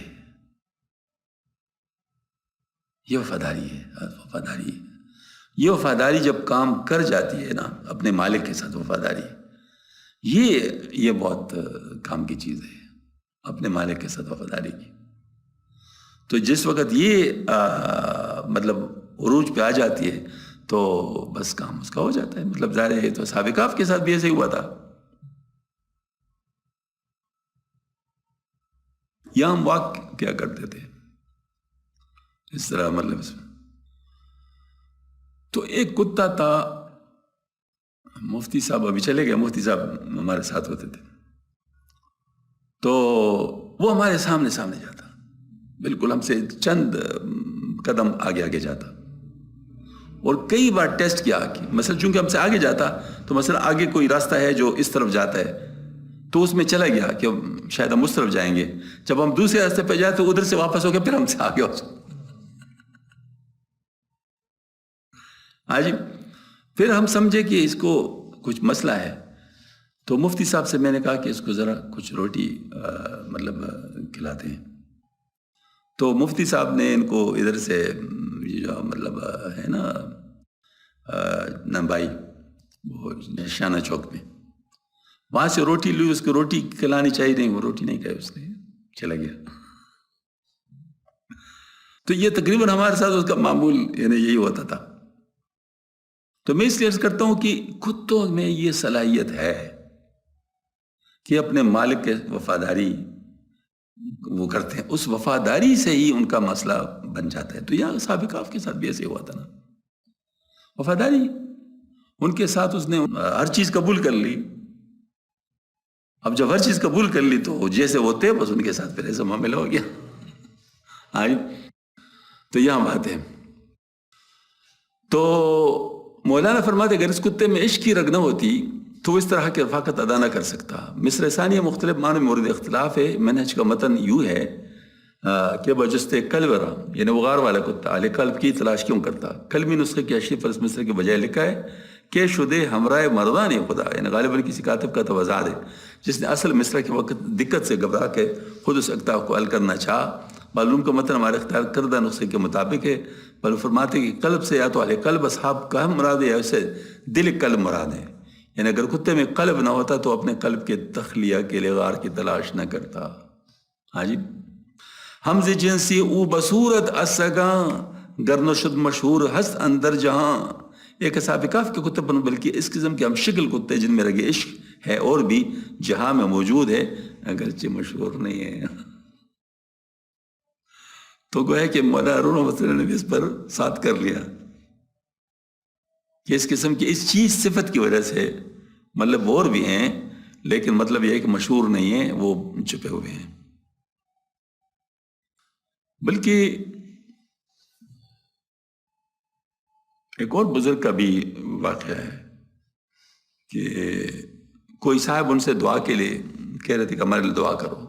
یہ وفاداری ہے. یہ وفاداری جب کام کر جاتی ہے نا اپنے مالک کے ساتھ، وفاداری یہ بہت کام کی چیز ہے، اپنے مالک کے ساتھ وفاداری کی. تو جس وقت یہ مطلب عروج پہ آ جاتی ہے تو بس کام اس کا ہو جاتا ہے. مطلب ظاہر ہے تو اصحاب کہف کے ساتھ بھی ایسے ہی ہوا تھا. یہاں ہم واک کیا کرتے تھے اس طرح، مطلب اس میں تو ایک کتا تھا. مفتی صاحب ابھی چلے گئے، مفتی صاحب ہمارے ساتھ ہوتے تھے. تو وہ ہمارے سامنے جاتا، بالکل ہم سے چند قدم آگے جاتا. اور کئی بار ٹیسٹ کیا کہ مثلا چونکہ ہم سے آگے جاتا تو مثلا آگے کوئی راستہ ہے جو اس طرف جاتا ہے تو اس میں چلا گیا کہ شاید ہم اس طرف جائیں گے. جب ہم دوسرے راستے پہ جائیں تو ادھر سے واپس ہو کے پھر ہم سے آگے ہو جائیں. ہاں جی. پھر ہم سمجھے کہ اس کو کچھ مسئلہ ہے تو مفتی صاحب سے میں نے کہا کہ اس کو ذرا کچھ روٹی مطلب کھلاتے ہیں. تو مفتی صاحب نے ان کو ادھر سے یہ جو مطلب ہے نا نمبائی وہ شانہ چوک میں، وہاں سے روٹی لی. اس کو روٹی کھلانی چاہیے نہیں، وہ روٹی نہیں کھائی، اس نے چلا گیا. تو یہ تقریباً ہمارے ساتھ اس کا معمول یعنی یہی ہوتا تھا. تو میں اس لیے عرض کرتا ہوں کہ کتوں میں یہ صلاحیت ہے کہ اپنے مالک کے وفاداری وہ کرتے ہیں، اس وفاداری سے ہی ان کا مسئلہ بن جاتا ہے. تو یہاں اصحاب کہف کے ساتھ بھی ایسے ہوا تھا نا، وفاداری. ان کے ساتھ اس نے ہر چیز قبول کر لی. اب جب ہر چیز قبول کر لی تو جیسے وہ تھے بس ان کے ساتھ پھر ایسا معاملہ ہو گیا. آئی تو یہاں بات ہے. تو مولانا فرماتے اگر اس کتے میں عشق کی رگ نہ ہوتی تو اس طرح کی رفاقت ادا نہ کر سکتا. مصر ثانیہ مختلف معنی مورد اختلاف ہے. منہج کا متن یوں ہے کہ بجست قلب را، یعنی وغار والا کتا اہل قلب کی تلاش کیوں کرتا. قلمی نسخے کی اشرف اس مصر کے بجائے لکھا ہے کہ شدے ہمراہ مردان خدا، یعنی غالباً کسی کاتب کا توضع ہے جس نے اصل مصرع کے وقت دقت سے گھبرا کے خود اس اقتاف کو حل کرنا چاہا. معلوم کا متن ہمارے اختیار کردہ نسخے کے مطابق ہے. بل فرماتے کہ قلب سے یا تو اہل قلب اصحاب کا مراد ہے یا اسے دل قلب مراد ہے. یعنی اگر کتے میں قلب نہ ہوتا تو اپنے قلب کے تخلیہ کے لیے غار کی تلاش نہ کرتا. ہاں جی. حمز جنسی او بصورت اسگاں گرن و شد مشہور ہست اندر جہاں. ایک اصحاب کہف کے کتے بن، بلکہ اس قسم کے ہم شکل کتے جن میں رگ عشق ہے اور بھی جہاں میں موجود ہے اگرچہ مشہور نہیں ہے. تو گویا کہ مولانا روح رحمۃ اللہ نے بھی اس پر ساتھ کر لیا کہ اس قسم کی اس چیز صفت کی وجہ سے مطلب اور بھی ہیں لیکن مطلب یہ ہے کہ مشہور نہیں ہیں، وہ چھپے ہوئے ہیں. بلکہ ایک اور بزرگ کا بھی واقعہ ہے کہ کوئی صاحب ان سے دعا کے لیے کہہ رہے تھے کہ ہمارے لیے دعا کرو.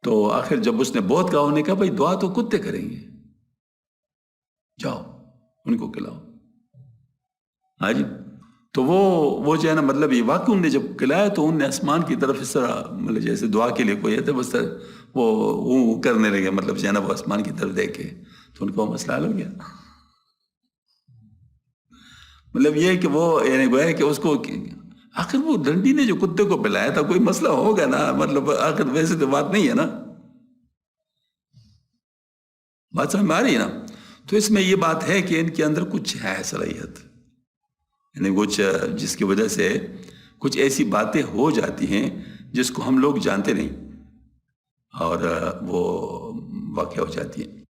تو آخر جب اس نے بہت کہا، انہوں نے کہا بھائی دعا تو کتے کریں گے، جاؤ ان کو کھلاؤ. ہاں جی. تو وہ جو ہے نا مطلب یہ واقعی انہوں نے جب کھلایا تو انہوں نے آسمان کی طرف اس طرح مطلب جیسے دعا کے لیے کوئی ہے تو بس وہ کرنے لگے، مطلب جو ہے نا وہ آسمان کی طرف دیکھے تو ان کو مسئلہ حل ہو گیا. مطلب یہ کہ وہ یعنی گویا کہ اس کو آخر وہ ڈنڈی نے جو کتے کو پلایا تھا کوئی مسئلہ ہوگا نا، مطلب آخر ویسے تو بات نہیں ہے نا، بات سمجھ میں آ رہی ہے نا. تو اس میں یہ بات ہے کہ ان کے اندر کچھ ہے صلاحیت، یعنی کچھ جس کی وجہ سے کچھ ایسی باتیں ہو جاتی ہیں جس کو ہم لوگ جانتے نہیں اور وہ واقع ہو جاتی ہیں.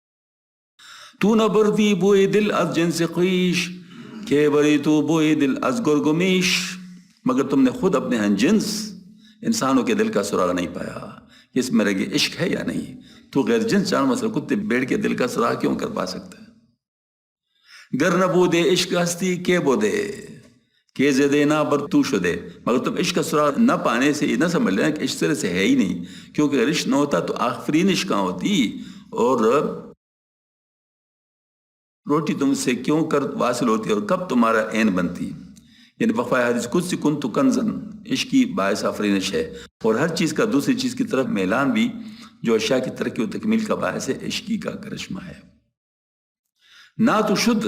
تو نہ بردی بوئے دل از جنس خویش کہ بری تو بوئے دل از گرگمیش، مگر تم نے خود اپنے ہم جنس انسانوں کے دل کا سراغ نہیں پایا کہ اس میں رگے عشق ہے یا نہیں. تو غیر جنس جان مثلا کتے بیڑ کے دل کا سراغ کیوں کر پا سکتا ہے؟ گر نہ بودے عشق ہستی کے بودے کے زدے نہ بر تو شدے. مگر تم عشق کا سراغ نہ پانے سے یہ نہ سمجھ لینا کہ عشق سرے سے ہے ہی نہیں، کیونکہ اگر عشق نہ ہوتا تو آفرین عشق کہاں ہوتی. اور روٹی تم سے کیوں کر واصل ہوتی اور کب تمہارا عین بنتی. یعنی بخواہ حدیث قدسی کنت کنزن، عشق کی باعث آفرینش ہے. اور ہر چیز کا دوسری چیز کی طرف میلان بھی جو اشیاء کی ترقی و تکمیل کا باعث ہے، عشقی کا کرشمہ ہے. نہ تو شد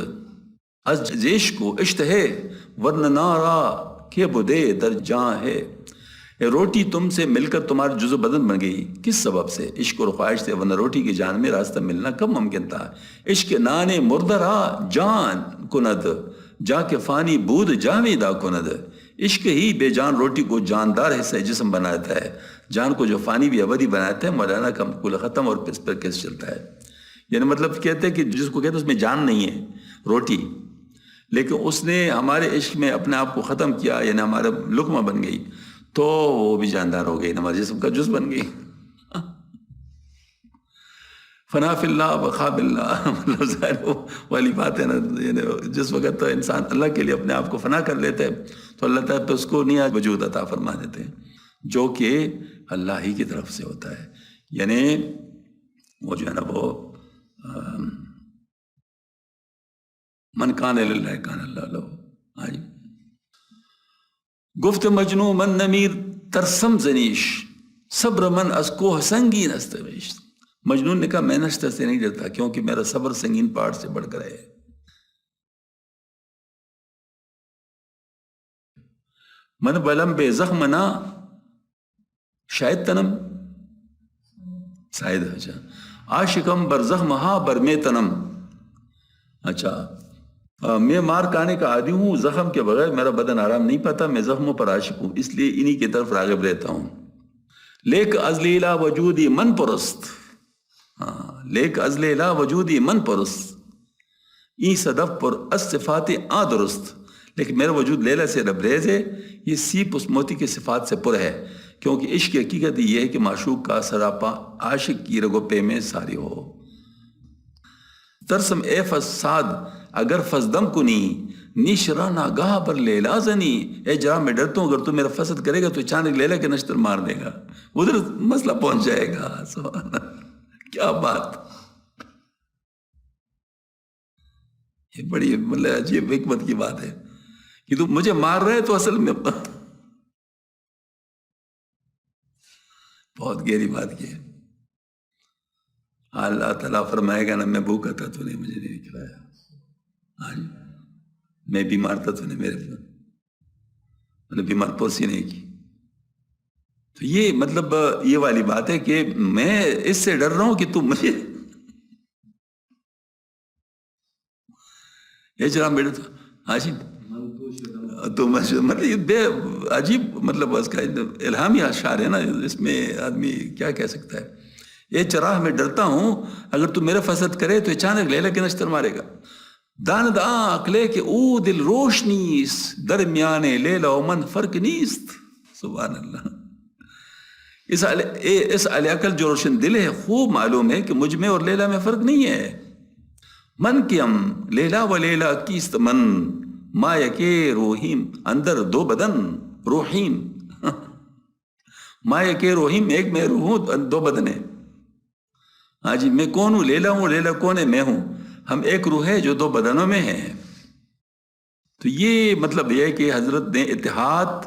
از جیش کو عشق ہے ورنہ نارا کے بدے در جاں ہے. روٹی تم سے مل کر تمہارا جزو بدن بن گئی کس سبب سے؟ عشق اور خواہش سے، ورنہ روٹی کی جان میں راستہ ملنا کب ممکن تھا. عشق نانے مردرا جان کند جا کے فانی بود جاویدہ کند. عشق ہی بے جان روٹی کو جاندار حصہ جسم بناتا ہے، جان کو جو فانی بھی ابدی بناتا ہے. مولانا کا مقولہ ختم اور اس پر کیسے چلتا ہے. یعنی مطلب کہتے ہیں کہ جس کو کہتے ہیں اس میں جان نہیں ہے روٹی، لیکن اس نے ہمارے عشق میں اپنے آپ کو ختم کیا، یعنی ہمارا لقمہ بن گئی تو وہ بھی جاندار ہو گئی، ہمارے جسم کا جز بن گئی. فنا فی اللہ بقا باللہ، مطلب ظاہر والی بات ہے نا. یعنی جس وقت انسان اللہ کے لیے اپنے آپ کو فنا کر لیتا ہے تو اللہ تعالیٰ اس کو نیا وجود عطا فرما دیتے ہیں، جو کہ اللہ ہی کی طرف سے ہوتا ہے. یعنی وہ جو ہے نا وہ من کان للہ کان اللہ لہو. گفت مجنو من نمیر ترسم زنیش صبر من از کوہ سنگین استویش. مجنون نے کہا میں نشتر سے نہیں ڈرتا کیونکہ میرا صبر سنگین پہاڑ سے بڑھ کر ہے. من بلم بے زخم نہ شاید تنم شاید. اچھا عاشقم بر زخم ہاں بر میں تنم. اچھا میں مار کھانے کا عادی ہوں، زخم کے بغیر میرا بدن آرام نہیں پاتا، میں زخموں پر عاشق ہوں، اس لیے انہی کی طرف راغب رہتا ہوں. لیک از لیلا وجودی من پرست. لیک از لیلا وجودی من پرست ای صدف پر از صفات آ درست. لیکن میرا وجود لیلا سے لبریز ہے، یہ سیپ اس موتی کے صفات سے پر ہے، کیونکہ عشق کی حقیقت یہ ہے کہ معشوق کا سراپا عاشق کی رگو پے میں ساری ہو. ترسم اے فساد اگر فسدم کنی نیشرا ناگاہ پر لیلا زنی. اے جہاں میں ڈرتا ہوں اگر تو میرا فسد کرے گا تو اچانک لیلا کے نشتر مار دے گا، ادھر مسئلہ پہنچ جائے گا. سبحان اللہ، کیا بات. یہ بڑی مطلب عجیب حکمت کی بات ہے کہ تو مجھے مار رہے تو اصل میں بہت گہری بات کی ہے. اللہ تعالیٰ فرمائے گا نا میں بھوکا تھا تو نے مجھے نہیں کھلایا، میں بیمار تھا تو نے میرے بیمار پرسی نہیں کی. تو یہ مطلب یہ والی بات ہے کہ میں اس سے ڈر رہا ہوں کہ تم مجھے یہ چلا بیٹا تھا. ہاں جی تو مطلب یہ بے عجیب مطلب اس کا الہامی اشعار ہے نا، اس میں آدمی کیا کہہ سکتا ہے. یہ چراہ میں ڈرتا ہوں اگر تو میرا فساد کرے تو اچانک لیلا کے نشتر مارے گا. داند آنکھ کہ او دل روشنیس درمیان لیلا و من فرق نیست. سبحان اللہ. اس علی عقل جو روشن دل ہے خوب معلوم ہے کہ مجھ میں اور لیلا میں فرق نہیں ہے. من کیم لیلا و لیلا کیست من ما یکے روحیم اندر دو بدن روحیم. ما یکے روحیم ایک میں روح ہوں دو بدن ہے. ہاں جی میں کون ہوں؟ لیلا ہوں. لیلا کون ہے؟ میں ہوں. ہم ایک روح ہے جو دو بدنوں میں ہیں. تو یہ مطلب یہ ہے کہ حضرت نے اتحاد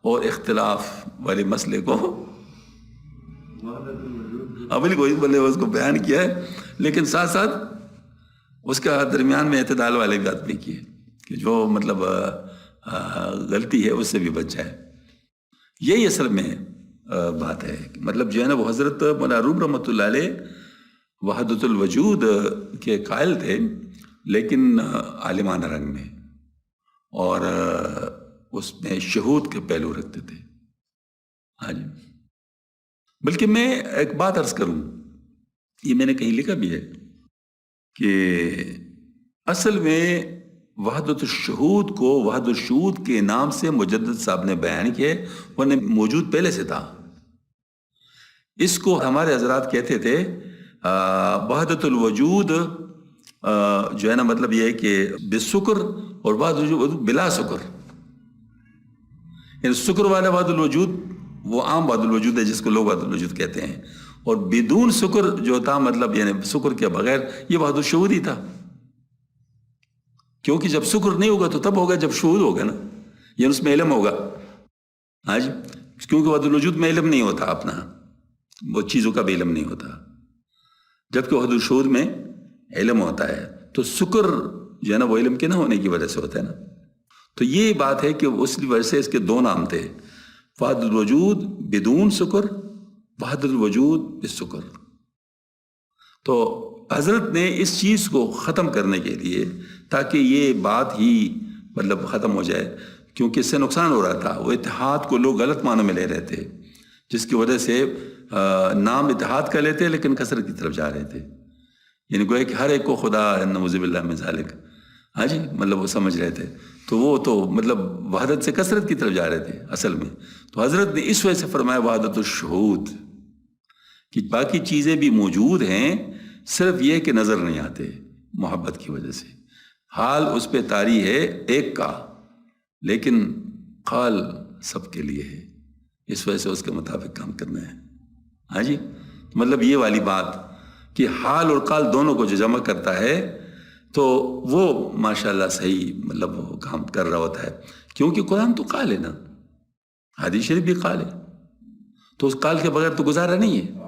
اور اختلاف والے مسئلے کو ابھی کوئی بولے اس کو بیان کیا ہے، لیکن ساتھ ساتھ اس کا درمیان میں اعتدال والی بات بھی کی ہے کہ جو مطلب غلطی ہے اس سے بھی بچ جائے. یہی اصل میں بات ہے. مطلب جو ہے نا وہ حضرت مولانا روم رحمۃ اللہ علیہ وحدت الوجود کے قائل تھے، لیکن عالمانہ رنگ میں، اور اس میں شہود کے پہلو رکھتے تھے. ہاں جی بلکہ میں ایک بات عرض کروں، یہ میں نے کہیں لکھا بھی ہے کہ اصل میں وحدت الشہود کو وحدت الشہود کے نام سے مجدد صاحب نے بیان کیا، وہ موجود پہلے سے تھا. اس کو ہمارے حضرات کہتے تھے وحدت الوجود، جو ہے نا مطلب یہ ہے کہ بالشکر، اور وحدت الوجود بلا شکر. یعنی شکر والا وحدت الوجود وہ عام وحدت الوجود ہے جس کو لوگ وحدت الوجود کہتے ہیں، اور بدون شکر جو تھا مطلب یعنی شکر کے بغیر یہ وحدت الشہود ہی تھا. کیونکہ جب شکر نہیں ہوگا تو تب ہوگا جب شہود ہوگا نا، یعنی اس میں علم ہوگا. ہاں جی، کیونکہ وحدت الوجود میں علم نہیں ہوتا اپنا، وہ چیزوں کا بھی علم نہیں ہوتا، جبکہ وحدت الشہود میں علم ہوتا ہے. تو شکر جو ہے نا وہ علم کے نہ ہونے کی وجہ سے ہوتا ہے نا. تو یہ بات ہے کہ اس وجہ سے اس کے دو نام تھے، وحدت الوجود بدون شکر، وحدت الوجود بالشکر. تو حضرت نے اس چیز کو ختم کرنے کے لیے، تاکہ یہ بات ہی مطلب ختم ہو جائے، کیونکہ اس سے نقصان ہو رہا تھا. وہ اتحاد کو لوگ غلط معنوں میں لے رہے تھے، جس کی وجہ سے نام اتحاد کا لیتے لیکن کثرت کی طرف جا رہے تھے. یعنی گویا کہ ہر ایک کو خدا نعوذ باللہ من ذالک، ہاں جی مطلب وہ سمجھ رہے تھے. تو وہ تو مطلب وحدت سے کثرت کی طرف جا رہے تھے اصل میں. تو حضرت نے اس وجہ سے فرمایا وحدت الشہود، کہ باقی چیزیں بھی موجود ہیں، صرف یہ کہ نظر نہیں آتے محبت کی وجہ سے. حال اس پہ طاری ہے ایک کا، لیکن قال سب کے لیے ہے. اس وجہ سے اس کے مطابق کام کرنا ہے. ہاں جی، مطلب یہ والی بات کہ حال اور قال دونوں کو جو جمع کرتا ہے تو وہ ماشاءاللہ صحیح مطلب وہ کام کر رہا ہوتا ہے. کیونکہ قرآن تو قال ہے نا، حدیث شریف بھی قال ہے، تو اس قال کے بغیر تو گزارا نہیں ہے.